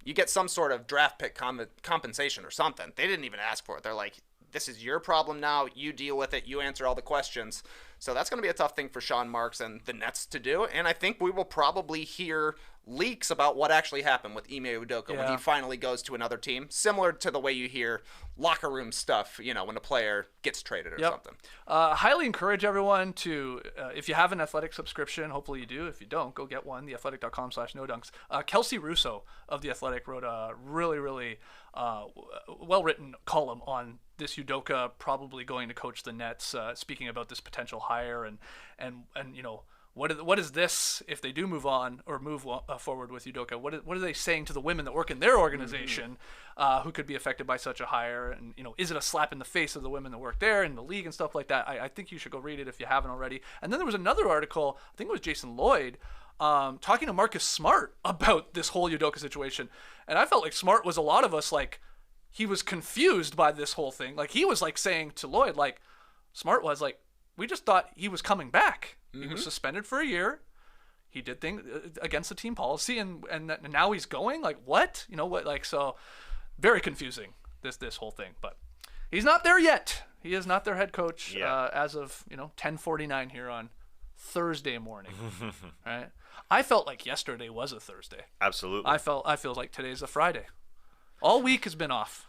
you get some sort of draft pick compensation or something. They didn't even ask for it. They're like, this is your problem now. You deal with it. You answer all the questions. So that's going to be a tough thing for Sean Marks and the Nets to do. And I think we will probably hear leaks about what actually happened with Ime Udoka when he finally goes to another team, similar to the way you hear locker room stuff, when a player gets traded or something. Highly encourage everyone to, if you have an Athletic subscription, hopefully you do. If you don't, go get one, theathletic.com/nodunks. Kelsey Russo of The Athletic wrote a really, really well-written column on this Udoka probably going to coach the Nets, speaking about this potential hire and what is this if they do move on or move forward with Udoka? What are they saying to the women that work in their organization who could be affected by such a hire? And is it a slap in the face of the women that work there in the league and stuff like that? I think you should go read it if you haven't already. And then there was another article, I think it was Jason Lloyd, talking to Marcus Smart about this whole Udoka situation. And I felt like Smart was a lot of us, like, he was confused by this whole thing. Like, he was like saying to Lloyd, like, Smart was like, we just thought he was coming back. He was suspended for a year. He did things against the team policy, and now he's going. Like, what? So very confusing, this whole thing. But he's not there yet. He is not their head coach as of 10:49 here on Thursday morning. Right? I felt like yesterday was a Thursday. Absolutely. I feel like today's a Friday. All week has been off.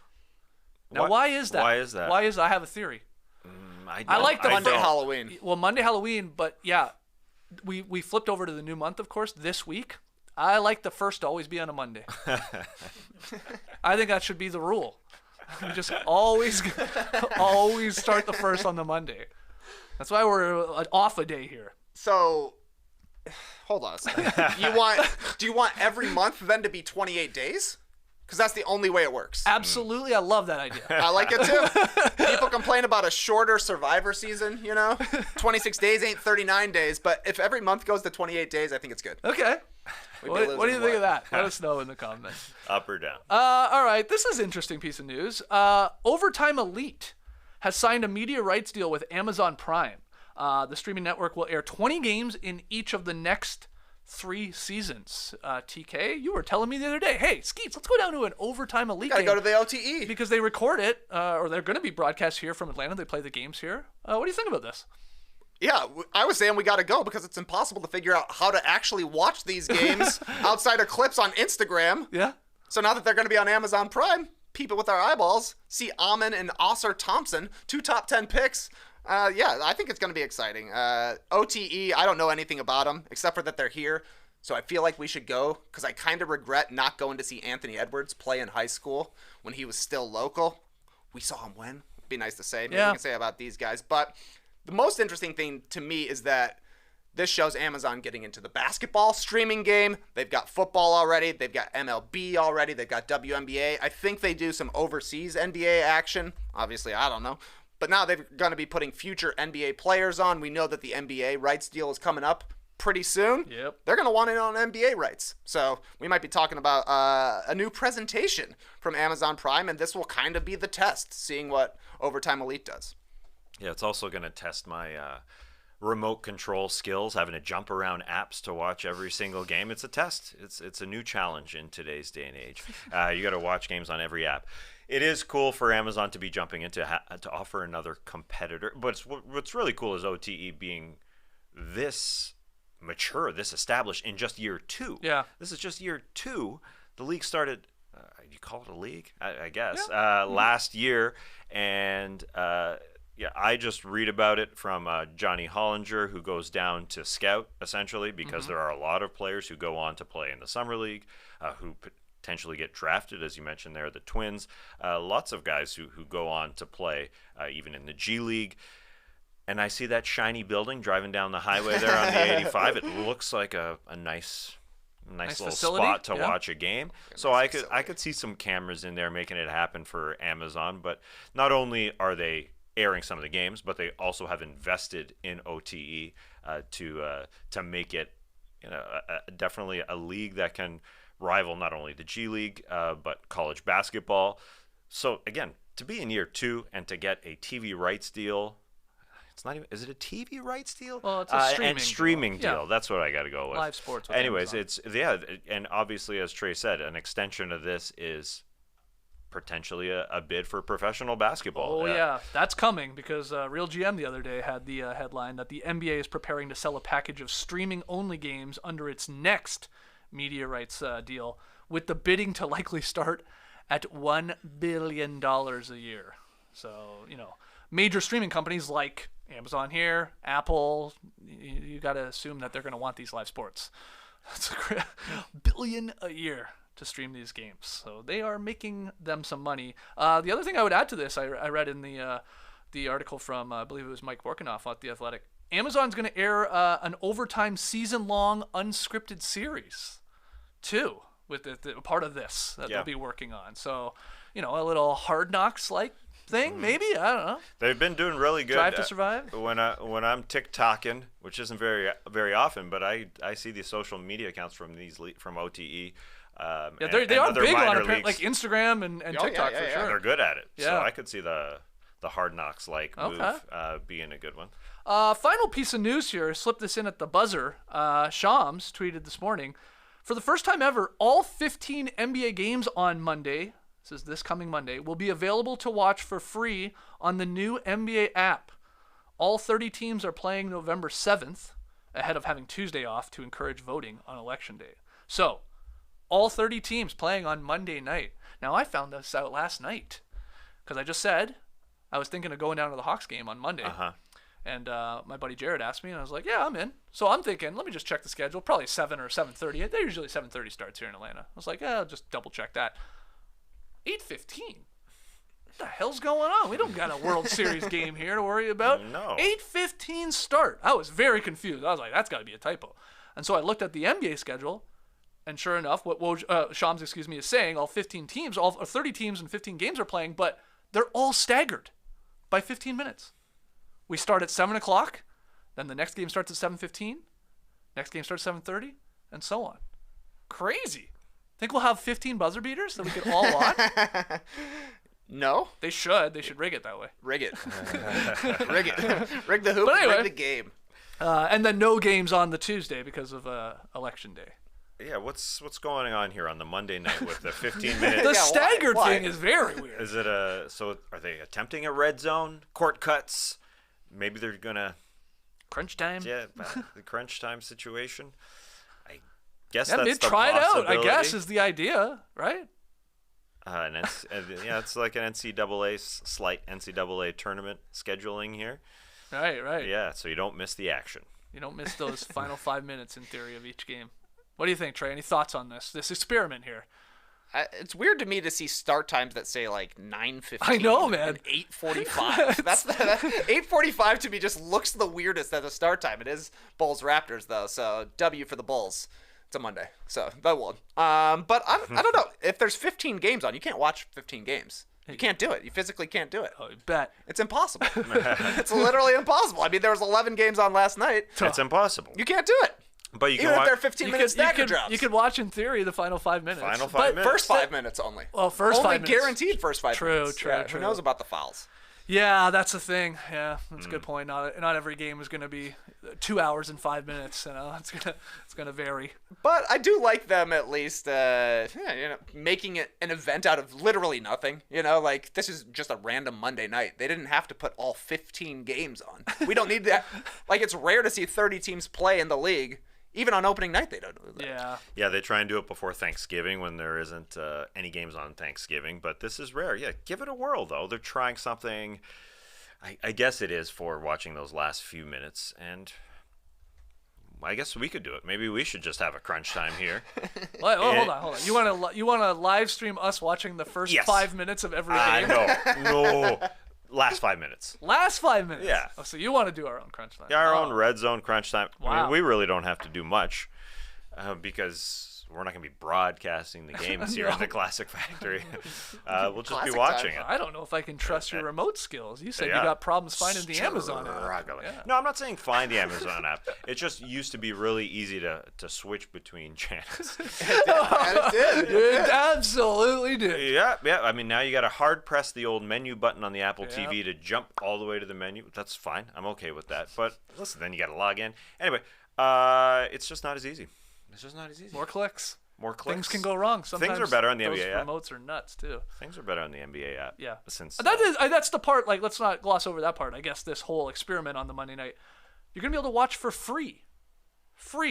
Now, why is that? I have a theory. I like the Monday Halloween. Well, Monday Halloween, but yeah, we flipped over to the new month, of course, this week. I like the first to always be on a Monday. I think that should be the rule. We just always start the first on the Monday. That's why we're off a day here. So, hold on a second. Do you want every month then to be 28 days? Because that's the only way it works. Absolutely, I love that idea. I like it too. People complain about a shorter Survivor season, 26 days ain't 39 days, but if every month goes to 28 days, I think it's good. Okay. What do you think of that? Let us know in the comments. Up or down? All right, this is an interesting piece of news. Overtime Elite has signed a media rights deal with Amazon Prime. The streaming network will air 20 games in each of the next 3 seasons. TK, you were telling me the other day, hey, Skeets, let's go down to an Overtime Elite game. Gotta go to the OTE. Because they record it, or they're going to be broadcast here from Atlanta. They play the games here. What do you think about this? Yeah, I was saying we got to go because it's impossible to figure out how to actually watch these games outside of clips on Instagram. Yeah. So now that they're going to be on Amazon Prime, peep it with our eyeballs, see Amon and Oscar Thompson, 2 top 10 picks. Yeah, I think it's going to be exciting. OTE, I don't know anything about them except for that they're here. So I feel like we should go because I kind of regret not going to see Anthony Edwards play in high school when he was still local. We saw him win. It'd be nice to say. Maybe we can say about these guys. But the most interesting thing to me is that this shows Amazon getting into the basketball streaming game. They've got football already. They've got MLB already. They've got WNBA. I think they do some overseas NBA action. Obviously, I don't know. But now they're going to be putting future NBA players on. We know that the NBA rights deal is coming up pretty soon. Yep. They're going to want it on NBA rights. So we might be talking about a new presentation from Amazon Prime, and this will kind of be the test, seeing what Overtime Elite does. Yeah, it's also going to test my remote control skills, having to jump around apps to watch every single game. It's a test. It's a new challenge in today's day and age. You got to watch games on every app. It is cool for Amazon to be jumping in to offer another competitor. But what's really cool is OTE being this mature, this established in just year 2. Yeah. This is just year 2. The league started, you call it a league? I guess. Yeah. Last year. And yeah, I just read about it from Johnny Hollinger, who goes down to scout, essentially, because there are a lot of players who go on to play in the Summer League, who potentially get drafted, as you mentioned there, the Twins. Lots of guys who go on to play even in the G League. And I see that shiny building driving down the highway there on the 85. It looks like a nice little facility. spot to watch a game. So I could see some cameras in there making it happen for Amazon. But not only are they airing some of the games, but they also have invested in OTE to make it definitely a league that can rival not only the G League but college basketball. So again, to be in year 2 and to get a TV rights deal, it's not even, is it a TV rights deal? Well, it's a streaming deal. Yeah. That's what I got to go with. Live sports with Anyways, Amazon. and obviously, as Trey said, an extension of this is potentially a bid for professional basketball. Oh, yeah. That's coming because Real GM the other day had the headline that the NBA is preparing to sell a package of streaming-only games under its next media rights deal, with the bidding to likely start at $1 billion a year. So, major streaming companies like Amazon here, Apple, you got to assume that they're going to want these live sports. That's $1 billion a year to stream these games. So they are making them some money. The other thing I would add to this, I read in the article from, I believe it was Mike Vorkanoff at The Athletic, Amazon's going to air an Overtime season-long unscripted series, too, with the part of this that they'll be working on. So, a little Hard Knocks-like thing, maybe? I don't know. They've been doing really good. Drive to Survive? When I'm TikToking, which isn't very often, but I see the social media accounts from OTE. They are big on it, like Instagram and TikTok for sure. They're good at it. Yeah. So I could see the Hard Knocks move being a good one. Final piece of news here. Slip this in at the buzzer. Shams tweeted this morning, for the first time ever, all 15 NBA games on Monday, this is this coming Monday, will be available to watch for free on the new NBA app. All 30 teams are playing November 7th, ahead of having Tuesday off to encourage voting on Election Day. So, all 30 teams playing on Monday night. Now, I found this out last night because I just said I was thinking of going down to the Hawks game on Monday. And my buddy Jared asked me, and I was like, yeah, I'm in. So I'm thinking, let me just check the schedule. Probably 7 or 7:30. They're usually 7:30 starts here in Atlanta. I was like, yeah, I'll just double check that. 8:15. what the hell's going on? We don't got a World Series game here to worry about. No. 8:15 start. I was very confused. I was like, that's got to be a typo. And so I looked at the NBA schedule, and sure enough, what Shams, is saying, all 15 teams, all 30 teams and 15 games are playing, but they're all staggered by 15 minutes. We start at 7 o'clock, then the next game starts at 7:15, next game starts at 7:30, and so on. Crazy. Think we'll have 15 buzzer beaters that we could all watch? No. They should. They should rig it that way. Rig it. Rig it. Rig the hoop. But anyway, rig the game. And then no games on the Tuesday because of Election Day. Yeah, what's going on here on the Monday night with the 15-minute? The staggered why? thing is very weird. Is it so are they attempting a red zone? Court cuts? Maybe they're gonna Crunch time? the crunch time situation. I guess Yeah, that's the try it out, I possibility. guess, is the idea, right? It's like an slight NCAA tournament scheduling here. Right. Yeah, so you don't miss the action. You don't miss those final 5 minutes, in theory, of each game. What do you think, Trey? Any thoughts on this experiment here? It's weird to me to see start times that say like 9:15. I know, man. And 8:45. That's 8:45 to me just looks the weirdest as a start time. It is Bulls Raptors though, so W for the Bulls. It's a Monday, so that won. But I don't know if there's 15 games on. You can't watch 15 games. You can't do it. You physically can't do it. Oh, you bet. It's impossible. It's literally impossible. I mean, there was 11 games on last night. It's impossible. You can't do it. But you can Even if watch they're 15-minute stagger drops. You could watch, in theory, the final 5 minutes. final But 5 minutes. First 5 minutes only. Well, first only 5 minutes. guaranteed first 5 True, minutes. true, Yeah, true. Who knows about the fouls? Yeah, that's the thing. Yeah, that's a good point. Not every game is going to be 2 hours and 5 minutes. You know, it's gonna vary. But I do like them at least, making it an event out of literally nothing. You know, like this is just a random Monday night. They didn't have to put all 15 games on. We don't need that. Like it's rare to see 30 teams play in the league. Even on opening night, they don't do that. Yeah. Yeah, they try and do it before Thanksgiving when there isn't any games on Thanksgiving, but this is rare. Yeah, give it a whirl, though. They're trying something. I guess it is for watching those last few minutes, and I guess we could do it. Maybe we should just have a crunch time here. Well, hold on. You want to live stream us watching the first Yes. 5 minutes of every game? No. Last 5 minutes. Last 5 minutes. Yeah. Oh, so you want to do our own crunch time? Yeah, our own red zone crunch time. I Wow. mean, we really don't have to do much because we're not going to be broadcasting the games here in the Classic Factory. We'll just Classic be watching time. it. I don't know if I can trust your remote skills. You said Yeah. you got problems finding the Amazon app. Struggling. Yeah. No, I'm not saying find the Amazon app. It just used to be really easy to switch between channels. And it did. It absolutely did. Yeah. I mean, now you got to hard press the old menu button on the Apple Yep. TV to jump all the way to the menu. That's fine. I'm okay with that. But listen, then you got to log in. Anyway, it's just not as easy. It's just not as easy. More clicks. More clicks. Things can go wrong. Sometimes Things are better on the those NBA app. remotes are nuts too. Things are better on the NBA app. Yeah. Since That's the part. Like, let's not gloss over that part. I guess this whole experiment on the Monday night, you're gonna be able to watch for free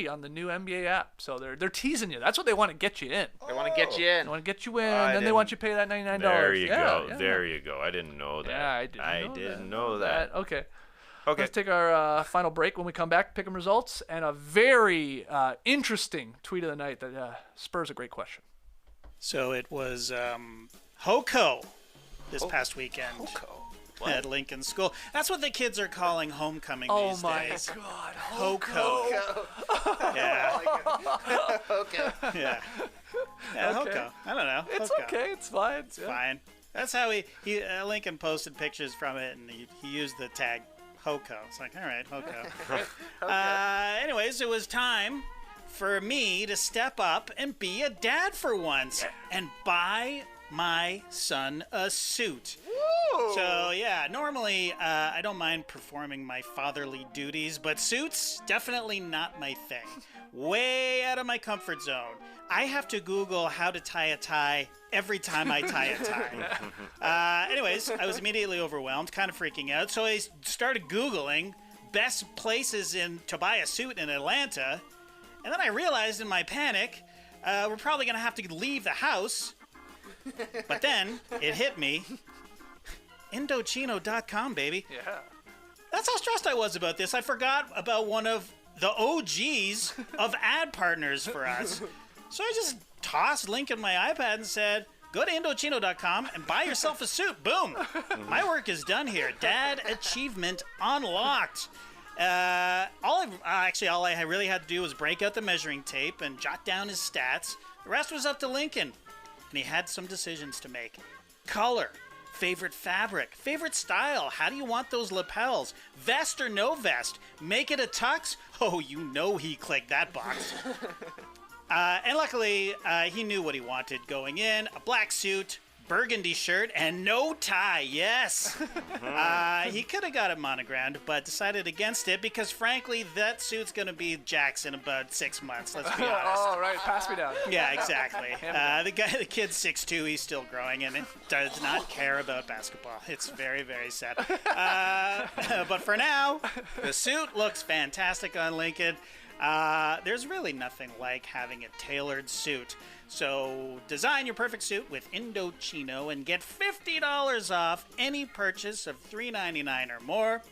on the new NBA app. So they're teasing you. That's what they want to get you in. They want to get you in. They want to get you in, I then they want you to pay that $99. There you go. Yeah. There you go. I didn't know that. Yeah, I didn't know that. Okay. Okay. Let's take our final break. When we come back, pick 'em results and a very interesting tweet of the night that spurs a great question. So it was Hoko this past weekend at Lincoln School. That's what the kids are calling homecoming these days. God, Hoko. Yeah. Okay. Yeah. Yeah, Okay. Hoko. I don't know. It's Hoko. okay. It's fine. It's fine. That's how he Lincoln posted pictures from it, and he used the tag Hoko. It's like, all right, Hoko. Anyways, it was time for me to step up and be a dad for once and buy my son a suit. So yeah, normally I don't mind performing my fatherly duties, but suits, definitely not my thing. Way out of my comfort zone. I have to Google how to tie a tie every time I tie a tie. Anyways, I was immediately overwhelmed, kind of freaking out, so I started Googling best places to buy a suit in Atlanta, and then I realized in my panic, we're probably going to have to leave the house. But then it hit me. Indochino.com, baby. Yeah. That's how stressed I was about this. I forgot about one of the OGs of ad partners for us. So I just tossed link in my iPad and said, Go to Indochino.com and buy yourself a suit. Boom. My work is done here. Dad achievement unlocked. All I really had to do was break out the measuring tape and jot down his stats. The rest was up to Lincoln. And he had some decisions to make. Color. Favorite fabric. Favorite style. How do you want those lapels? Vest or no vest? Make it a tux? Oh, you know he clicked that box. And luckily, he knew what he wanted going in. A black suit, burgundy shirt, and no tie. Yes. He could have got it monogrammed, but decided against it because, frankly, that suit's going to be Jack's in about 6 months. Let's be honest. Oh, right. Pass me down. Yeah, exactly. The kid's 6'2", he's still growing, and it does not care about basketball. It's very, very sad. But for now, the suit looks fantastic on Lincoln. There's really nothing like having a tailored suit. So design your perfect suit with Indochino and get $50 off any purchase of $3.99 or more.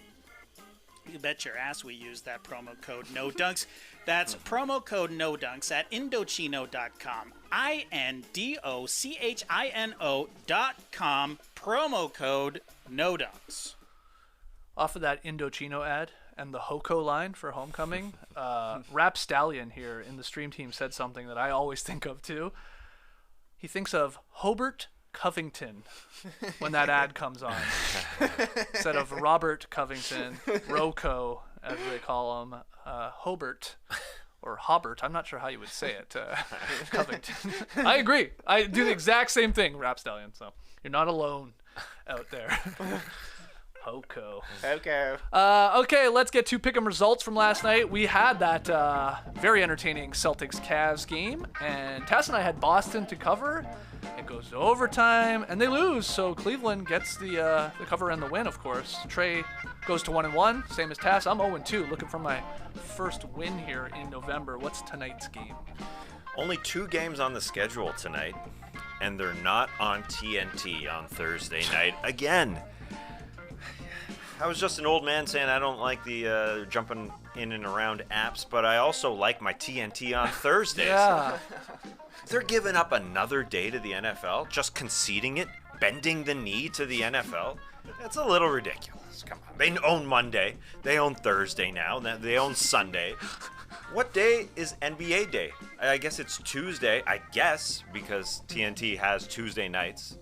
You bet your ass we use that promo code NODUNKS. That's promo code NODUNKS at Indochino.com. INDOCHINO.com. Promo code NODUNKS. Off of that Indochino ad and the Hoko line for Homecoming, Rap Stallion here in the stream team said something that I always think of too. He thinks of Hobart Covington when that ad comes on. Instead of Robert Covington, Rocco, as they call him, Hobart. Or Hobart, I'm not sure how you would say it, Covington. I agree. I do the exact same thing, Rap Stallion, so you're not alone out there. Hoko. Okay, let's get to pick'em results from last night. We had that very entertaining Celtics-Cavs game, and Tess and I had Boston to cover. It goes to overtime, and they lose, so Cleveland gets the cover and the win, of course. Trey goes to 1-1, same as Tess. I'm 0-2, looking for my first win here in November. What's tonight's game? Only 2 games on the schedule tonight, and they're not on TNT on Thursday night again. I was just an old man saying I don't like the jumping in and around apps, but I also like my TNT on Thursdays. Yeah. They're giving up another day to the NFL, just conceding it, bending the knee to the NFL. That's a little ridiculous. Come on. They own Monday. They own Thursday now. They own Sunday. What day is NBA Day? I guess it's Tuesday, because TNT has Tuesday nights.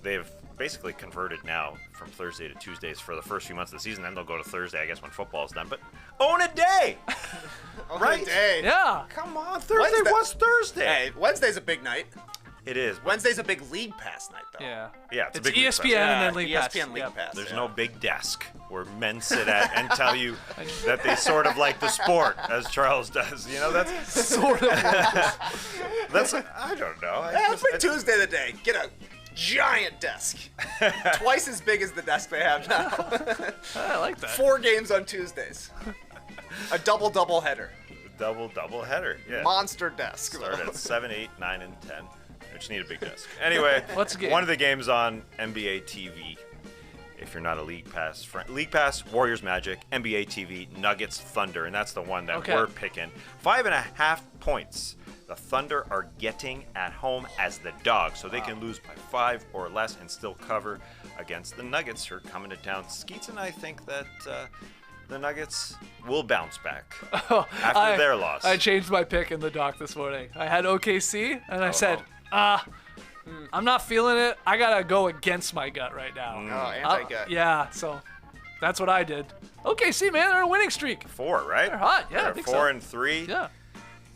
They've basically converted now from Thursday to Tuesdays for the first few months of the season. Then they'll go to Thursday, I guess, when football's done. But own a day! Own a day. Yeah. Come on, Thursday was Thursday. Hey, Wednesday's a big night. It is. Wednesday's a big League Pass night, though. Yeah. Yeah, it's a big ESPN League Pass. and then League Pass. ESPN League Pass. There's no big desk where men sit at and tell you that they sort of like the sport, as Charles does. You know, that's Sort of. that's I don't know. Let's make Tuesday the day. Get a giant desk. Twice as big as the desk they have now. I like that. 4 games on Tuesdays. A double header. double header. Yeah. Monster desk. Start at 7, 8, 9, and 10. I just need a big desk. Anyway, What's the game? One of the games on NBA TV. If you're not a League Pass friend, League Pass, Warriors Magic, NBA TV, Nuggets, Thunder, and that's the one that we're picking. 5.5 points. The Thunder are getting at home as the dog, so they can lose by 5 or less and still cover against the Nuggets, who are coming to town. Skeets and I think that the Nuggets will bounce back after their loss. I changed my pick in the doc this morning. I had OKC, and I said, I'm not feeling it. I got to go against my gut right now. Oh, anti-gut. Yeah, so that's what I did. OKC, man, they're on a winning streak. 4, right? They're hot, yeah, I They're think 4 so. and 3. Yeah.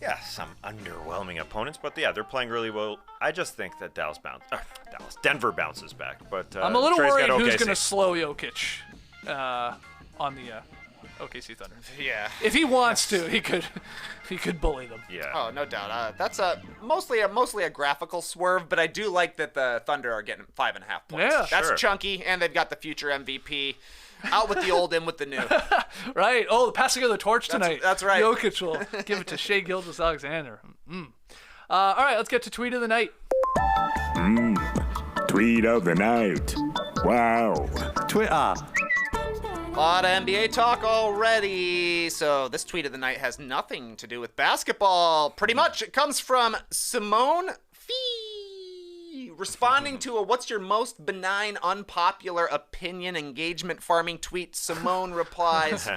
Yeah, some underwhelming opponents, but yeah, they're playing really well. I just think that Denver bounces back, but I'm a little Trey's worried got who's OKC. going to slow Jokic on the OKC Thunder. Yeah. If he wants to, he could bully them. Yeah. Oh, no doubt. That's mostly a graphical swerve, but I do like that the Thunder are getting 5.5 points. Yeah, That's sure. chunky, and they've got the future MVP. Out with the old, in with the new. Right. Oh, passing of the torch tonight. That's right. Jokic will give it to Shai Gilgeous-Alexander. All right, let's get to Tweet of the Night. Tweet of the night. Wow. A lot of NBA talk already. So this tweet of the night has nothing to do with basketball. Pretty much, it comes from Simone Responding to a "What's your most benign, unpopular opinion engagement farming tweet?" Simone replies,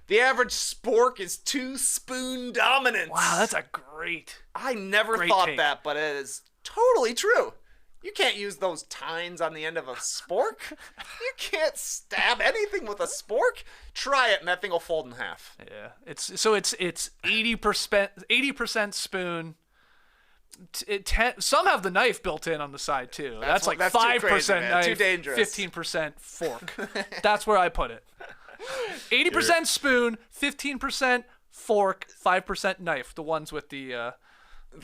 "The average spork is 2-spoon dominance." Wow, that's a great. I never great thought take. that, but it is totally true. You can't use those tines on the end of a spork. You can't stab anything with a spork. Try it, and that thing will fold in half. Yeah, it's 80% spoon. Some have the knife built in on the side too. That's like that's too 5% crazy, man. knife, Too dangerous. 15% fork. That's where I put it. 80% spoon, 15% fork, 5% knife. The ones with the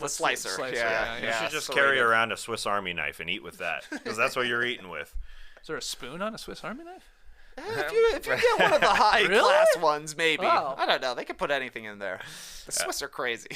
Slicer. Yeah. You should just so carry good. around a Swiss Army knife and eat with that, because that's what you're eating with. Is there a spoon on a Swiss Army knife? If you get one of the high class ones, maybe. Wow. I don't know. They could put anything in there. The Swiss are crazy.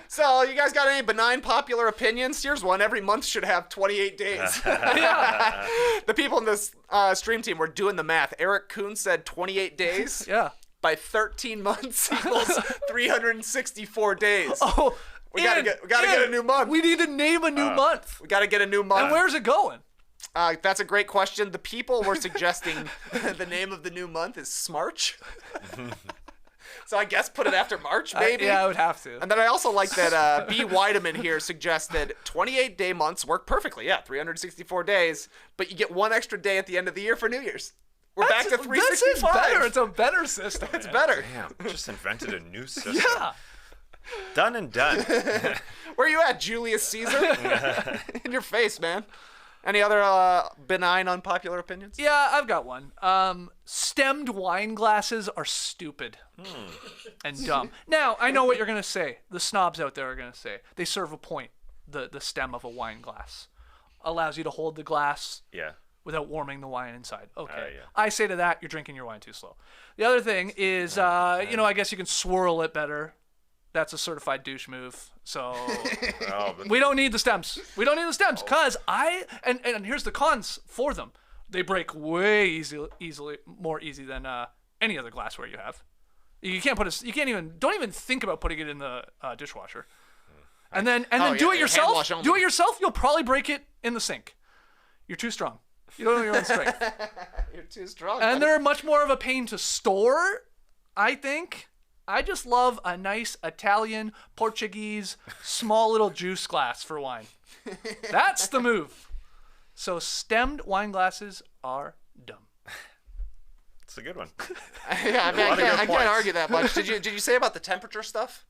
So, you guys got any benign popular opinions? Here's one. Every month should have 28 days. The people in this stream team were doing the math. Eric Kuhn said 28 days. Yeah. By 13 months equals 364 days. Oh, We gotta get a new month. We need to name a new month. We gotta get a new month. And where's it going? That's a great question. The people were suggesting the name of the new month is Smarch. So I guess put it after March, maybe. Yeah, I would have to. And then I also like that B. Weideman here suggested 28-day months work perfectly. Yeah, 364 days, but you get one extra day at the end of the year for New Year's. We're back to 365. That's better. It's a better system. It's better. Damn, just invented a new system. Yeah. Done and done. Where you at, Julius Caesar? In your face, man. Any other benign, unpopular opinions? Yeah, I've got one. Stemmed wine glasses are stupid and dumb. Now, I know what you're going to say. The snobs out there are going to say. They serve a point, the stem of a wine glass. Allows you to hold the glass Yeah. without warming the wine inside. Okay. Yeah. I say to that, you're drinking your wine too slow. The other thing is, I guess you can swirl it better. That's a certified douche move. So we don't need the stems. We don't need the stems because and here's the cons for them. They break way more easy than any other glassware you have. You can't don't even think about putting it in the dishwasher. And then do it yourself. Do it yourself. You'll probably break it in the sink. You're too strong. You don't know your own strength. You're too strong. And buddy. they're much more of a pain to store, I think. I just love a nice Italian, Portuguese, small little juice glass for wine. That's the move. So stemmed wine glasses are dumb. It's a good one. Yeah, I can't argue that much. Did you say about the temperature stuff?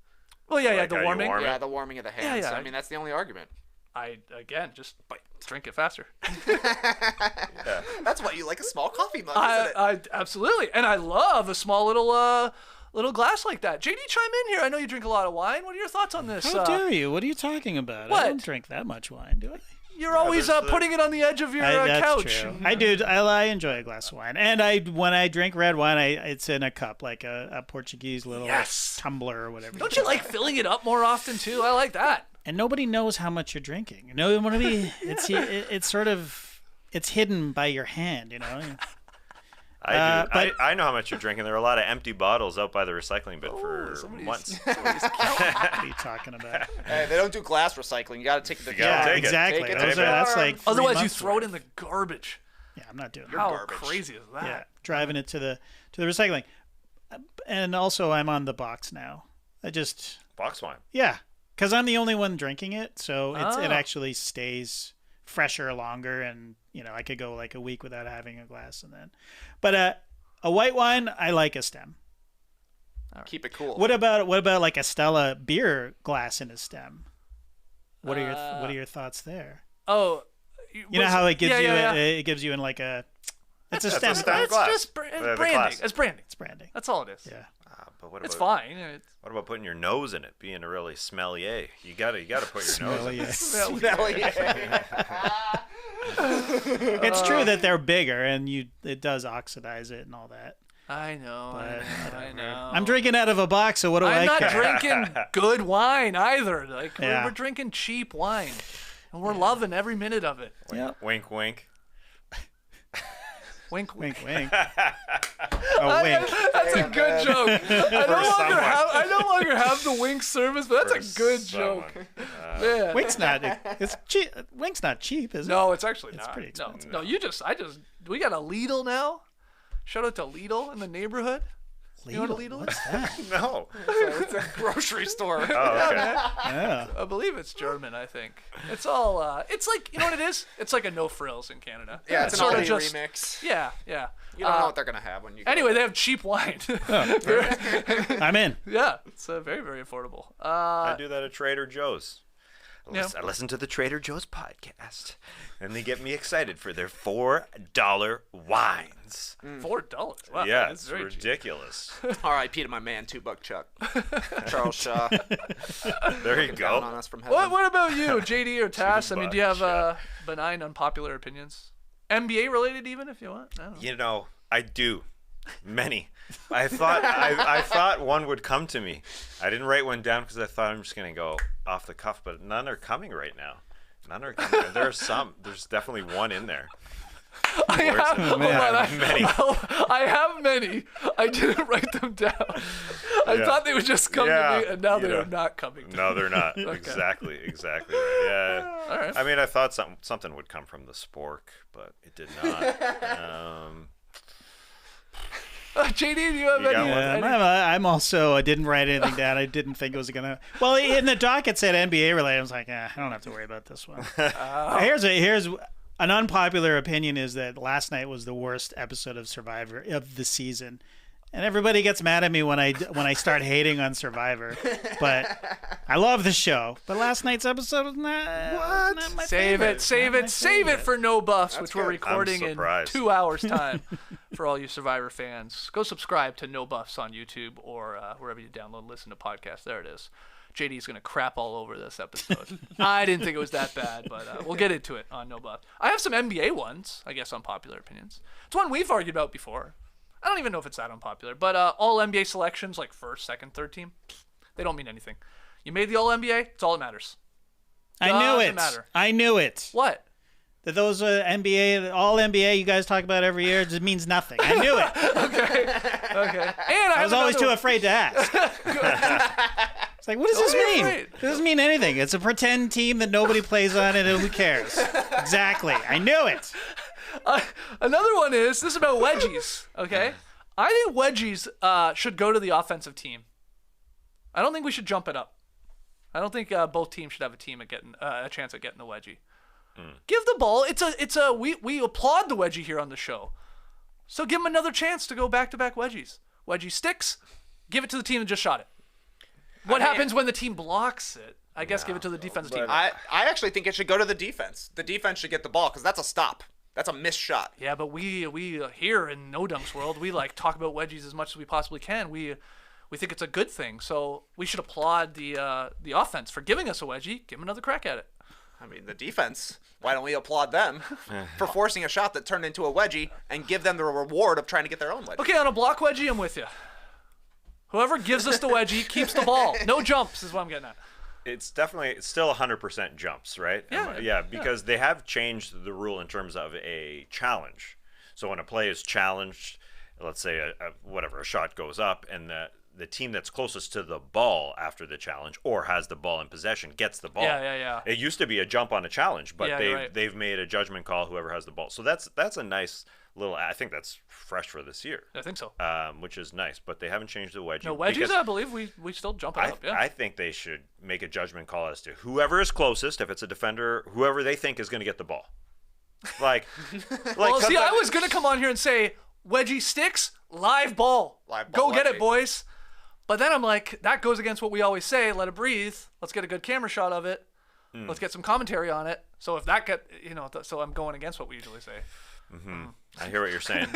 Well, yeah, Like the how you warming. warm it? Yeah, the warming of the hands. yeah. I mean, that's the only argument. Just drink it faster. That's why you like a small coffee mug, isn't it? I absolutely, and I love a small little glass like that. JD, chime in here. I know you drink a lot of wine. What are your thoughts on this? How dare you? What are you talking about? What? I don't drink that much wine, do I? You're always putting it on the edge of your That's couch. true. I do. I enjoy a glass of wine, and when I drink red wine, it's in a cup, like a Portuguese little tumbler or whatever. Don't you like filling it up more often too? I like that. And nobody knows how much you're drinking. It's sort of hidden by your hand, you know. I do. But- I know how much you're drinking. There are a lot of empty bottles out by the recycling bin for months. What are you talking about? Hey, they don't do glass recycling. You got to take the gotta jar. take it. Exactly. Take it to Those the that's jar. like 3 Otherwise, you months throw it worth. in the garbage. Yeah, I'm not doing How that. garbage. crazy is that? Yeah, driving it to the recycling, and also I'm on the box now. Box wine. Yeah, because I'm the only one drinking it, so it Oh. actually stays fresher longer, and I could go like a week without having a glass, and then, but a white wine, I like a stem. Keep it cool. What about like a Stella beer glass in a stem? What are your thoughts there? Oh, You know how it gives you yeah. it gives you in like a it's a That's stem. a stem It's glass. just The branding. glass. It's branding. It's branding. That's all it is. Yeah. But what It's about fine. what about putting your nose in it? Being a really smellier. You gotta put your nose in it. Smelly. It's true that they're bigger and it does oxidize it and all that. I know. I know. I'm drinking out of a box, so what do I'm I not care? drinking good wine either. Like Yeah. we're drinking cheap wine, and we're loving every minute of it. Yep. Wink, wink. Wink, wink. Wink, wink. Oh, wink. That's a good joke. I no longer have the wink service, but that's a good joke. Man. Wink's not. It's cheap. Wink's not cheap, is it? No, it's actually It's not. pretty expensive. No, we got a Lidl now. Shout out to Lidl in the neighborhood. You know what a Lidl is? What's that? No. It's a grocery store. Oh, okay. Yeah. I believe it's German, I think. It's all, it's like, you know what it is? It's like a no frills in Canada. Yeah, it's an sort Aldi of just, remix. Yeah. You don't know what they're gonna have when you. Anyway, they have cheap wine. I'm in. Yeah, it's very, very affordable. I do that at Trader Joe's. Yeah. I listen to the Trader Joe's podcast, and they get me excited for their $4 wines. $4. Wow, Yeah, that's it's very cheap. ridiculous. R.I.P. to my man, $2 Chuck, Charles Shaw. There you Down on go. us from heaven. What about you, JD or Tass? I mean, do you have $2, benign, unpopular opinions? NBA related, even if you want. I don't know. You know, I do. Many. I thought one would come to me. I didn't write one down because I thought I'm just gonna go off the cuff, but none are coming right now. None are coming. There are some. There's definitely one in there. I have, hold on, many. I have many. I didn't write them down. I Yeah. thought they would just come to me, and now you they're know. not coming to me. No, they're not. Exactly right. Yeah. All right. I mean, I thought something would come from the spork, but it did not. JD, do you have You got any? one? Yeah, any- I'm also. I didn't write anything down. I didn't think it was gonna. Well, in the doc it said NBA related. I was like, I don't have to worry about this one. Here's an unpopular opinion: is that last night was the worst episode of Survivor of the season, and everybody gets mad at me when I start hating on Survivor. But I love the show. But last night's episode was not my Save favorite. save it for No Buffs, which we're good. recording I'm in surprised. 2 hours' time. For all you Survivor fans, go subscribe to No Buffs on YouTube or wherever you download and listen to podcasts. There it is. JD's going to crap all over this episode. I didn't think it was that bad, but we'll get into it on No Buffs. I have some NBA ones, I guess, unpopular opinions. It's one we've argued about before. I don't even know if it's that unpopular, but all NBA selections, like first, second, third team, they don't mean anything. You made the All NBA, it's all that matters. I knew Doesn't it. matter. I knew it. What? That those NBA, all NBA you guys talk about every year just means nothing. I knew it. Okay. And I was always too afraid to ask. It's like, what does this Don't be mean? afraid. It doesn't mean anything. It's a pretend team that nobody plays on, and who cares? Exactly. I knew it. Another one is this is about wedgies. Okay, I think wedgies should go to the offensive team. I don't think we should jump it up. I don't think both teams should have a team at getting a chance at getting the wedgie. Give the ball. We applaud the wedgie here on the show, so give them another chance to go back-to-back wedgies. Wedgie sticks. Give it to the team that just shot it. What happens when the team blocks it? I guess give it to the defensive team. I actually think it should go to the defense. The defense should get the ball because that's a stop. That's a missed shot. Yeah, but we here in No Dunks World, we like talk about wedgies as much as we possibly can. We think it's a good thing, so we should applaud the offense for giving us a wedgie. Give them another crack at it. I mean, the defense. Why don't we applaud them for forcing a shot that turned into a wedgie and give them the reward of trying to get their own wedgie? Okay, on a block wedgie, I'm with you. Whoever gives us the wedgie keeps the ball. No jumps is what I'm getting at. It's still 100% jumps, right? Yeah. Because they have changed the rule in terms of a challenge. So when a play is challenged, let's say a shot goes up, and the team that's closest to the ball after the challenge or has the ball in possession gets the ball. Yeah. It used to be a jump on a challenge, but Yeah, you're right. they've made a judgment call whoever has the ball. So that's a nice little. I think that's fresh for this year. I think so. Which is nice, but they haven't changed the wedgie. No wedgies, because I believe we still jump it up. Yeah. I think they should make a judgment call as to whoever is closest, if it's a defender, whoever they think is going to get the ball. Well, see, I was gonna come on here and say wedgie sticks, live ball. Live ball Go get wedgie. it, boys. But then I'm like, that goes against what we always say. Let it breathe. Let's get a good camera shot of it. Let's get some commentary on it. So if that so I'm going against what we usually say. I hear what you're saying.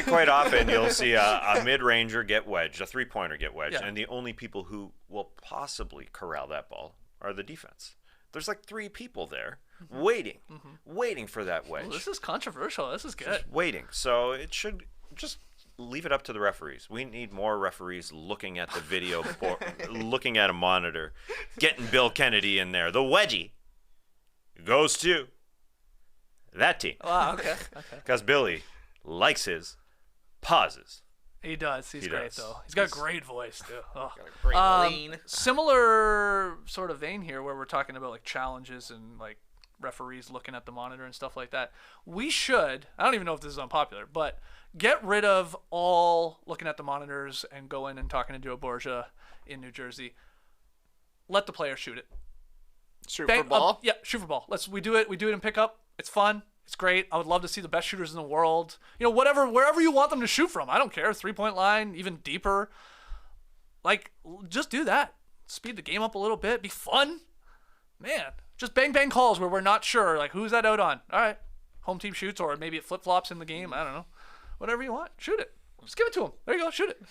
Quite often you'll see a mid-ranger get wedged, a three-pointer get wedged, Yeah. and the only people who will possibly corral that ball are the defense. There's like 3 people there waiting for that wedge. Well, this is controversial. This is good. Waiting. So it should just leave it up to the referees. We need more referees looking at the video, looking at a monitor, getting Bill Kennedy in there. The wedgie goes to that team. Wow. Okay. Because Billy likes his pauses. He does. He's He great, does. though. He's got a great voice, too. Oh. Great lean. Similar sort of vein here where we're talking about like challenges and like referees looking at the monitor and stuff like that. We should, I don't even know if this is unpopular, but get rid of all looking at the monitors and go in and talking to Joe Borgia in New Jersey. Let the player shoot it. Shoot for ball? Yeah, shoot for ball. We do it in pickup. It's fun. It's great. I would love to see the best shooters in the world. Wherever you want them to shoot from. I don't care. 3-point line, even deeper. Like, just do that. Speed the game up a little bit. Be fun. Man, just bang bang calls where we're not sure. Like, who's that out on? All right, home team shoots, or maybe it flip flops in the game. I don't know. Whatever you want, shoot it. Just give it to them. There you go. Shoot it.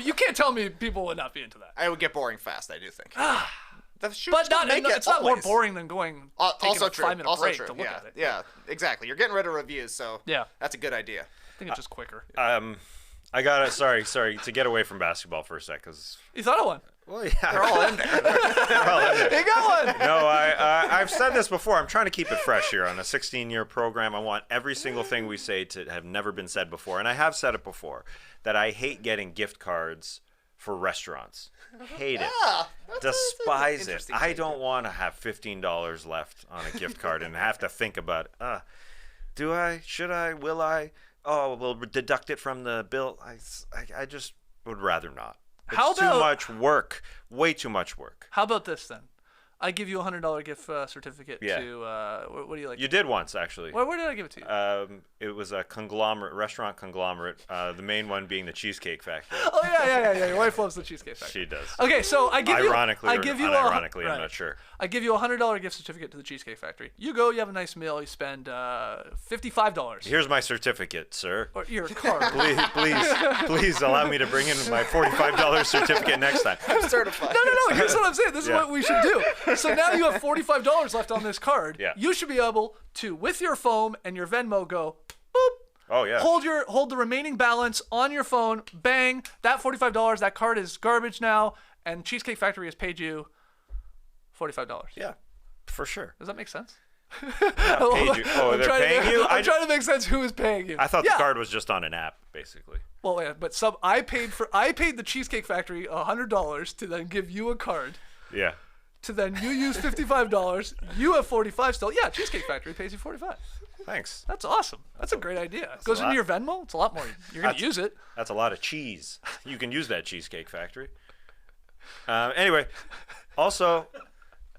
You can't tell me people would not be into that. I would get boring fast, I do think. But it's not more boring than taking also a 5-minute break true. to look at it. Yeah, exactly. You're getting rid of reviews, so that's a good idea. I think it's just quicker. I got it. Sorry, to get away from basketball for a sec, because You thought of one. well, yeah, They're all in there. You got one. No, I've said this before. I'm trying to keep it fresh here on a 16-year program. I want every single thing we say to have never been said before, and I have said it before, that I hate getting gift cards for restaurants. Hate it. Despise it. interesting I take. don't want to have $15 left on a gift card and have to think about, do I? Should I? Will I? Oh, we'll deduct it from the bill. I just would rather not. It's too much work. Way too much work. How about this then? I give you a $100 gift certificate Yeah. to what do you like? You did once, actually. Where did I give it to you? It was a restaurant conglomerate. The main one being the Cheesecake Factory. Oh yeah. Your wife loves the Cheesecake Factory. She does. Okay, so I give Ironically you. or unironically, I'm not sure. I give you a $100 gift certificate to the Cheesecake Factory. You go, you have a nice meal, you spend $55. Here's my certificate, sir. Or your card. Please allow me to bring in my $45 certificate next time. Certified. No. Here's what I'm saying. This is Yeah. what we should do. So now you have $45 left on this card. Yeah. You should be able to, with your phone and your Venmo, go boop. Oh yeah. Hold the remaining balance on your phone. Bang. That $45. That card is garbage now, and Cheesecake Factory has paid you $45. Yeah, for sure. Does that make sense? Paid you. Oh, I'm they're trying paying to, you? I'm trying to make sense who is paying you. I thought the card was just on an app, basically. Well, yeah, but I paid the Cheesecake Factory $100 to then give you a card. Yeah. To then you use $55. You have $45 still. Yeah, Cheesecake Factory pays you $45. Thanks. That's awesome. That's a great idea. It goes a into lot. your Venmo. It's a lot more. You're gonna use it. That's a lot of cheese. You can use that Cheesecake Factory. Anyway, also,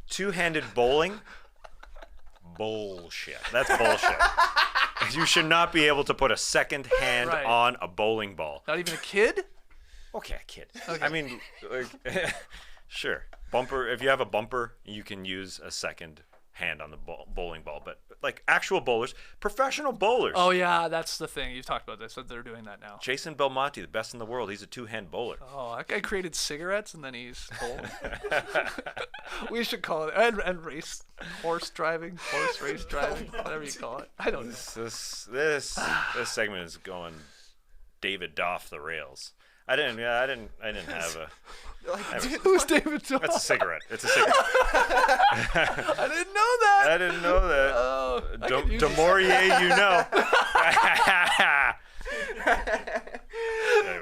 two-handed bowling. Bullshit. That's bullshit. You should not be able to put a second hand Right. on a bowling ball. Not even a kid. Okay, kid. I mean, sure. Bumper. If you have a bumper, you can use a second hand on the bowling ball. But like actual bowlers, professional bowlers. Oh yeah, that's the thing. You've talked about this. That they're doing that now. Jason Belmonte, the best in the world. He's a two-hand bowler. Oh, that guy created cigarettes and then he's bowling. We should call it and race horse race driving, whatever you call it. I don't know. This segment is going David Doff the rails. I didn't have a. Who's David Doff? That's a cigarette. It's a cigarette. I didn't know that. I didn't know that. Oh, I could use Demorier, you know.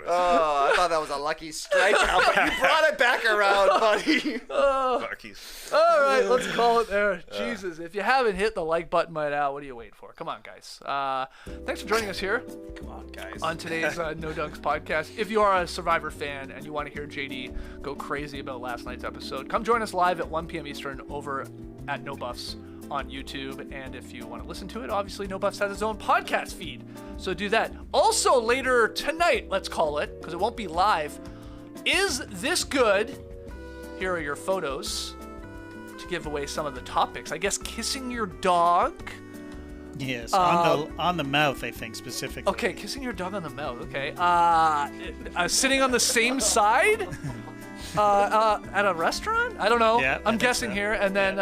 Oh, I thought that was a lucky strike out, but you brought it back around, buddy. Bucky's. All right, let's call it there. Jesus, if you haven't hit the like button by now, what are you waiting for? Come on, guys. Thanks for joining us here Come on, guys. on today's No Dunks podcast. If you are a Survivor fan and you want to hear JD go crazy about last night's episode, come join us live at 1 p.m. Eastern over at No Buffs on YouTube. And if you want to listen to it, obviously No Buffs has its own podcast feed, so do that. Also later tonight, let's call it, because it won't be live, Is This Good? Here are your photos to give away some of the topics. I guess kissing your dog. Yes, on the mouth, I think specifically. Okay, kissing your dog on the mouth. Okay. Sitting on the same side at a restaurant? I don't know. Yeah, I I'm think guessing so. here. And then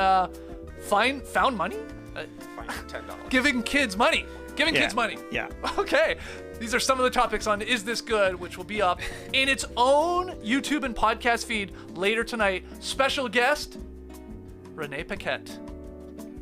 found money? $10. Giving kids money. Giving kids money. Yeah. Okay. These are some of the topics on Is This Good, which will be up in its own YouTube and podcast feed later tonight. Special guest, Renee Paquette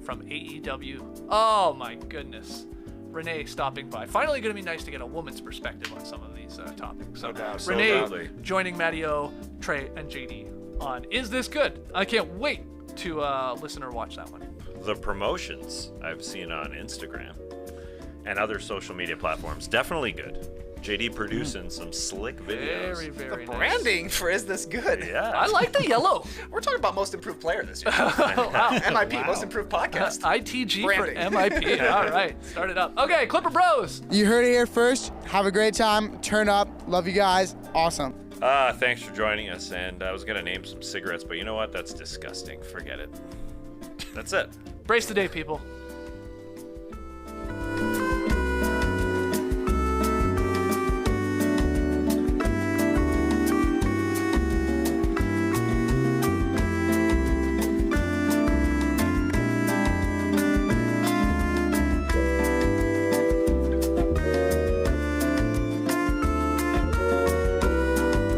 from AEW. Oh my goodness. Renee stopping by. Finally going to be nice to get a woman's perspective on some of these topics. So, No doubt. So Renee lovely. joining Matty O, Trey, and JD on Is This Good? I can't wait to listen or watch that one. The promotions I've seen on Instagram and other social media platforms, definitely good. JD producing some slick videos. Very, very nice. Branding for Is This Good? Yeah. I like the yellow. We're talking about most improved player this year. Wow. MIP, most improved podcast. ITG Branding. for MIP. All right, start it up. Okay, Clipper Bros. You heard it here first. Have a great time. Turn up. Love you guys. Awesome. Thanks for joining us. And I was going to name some cigarettes, but you know what? That's disgusting. Forget it. That's it. Brace the day, people.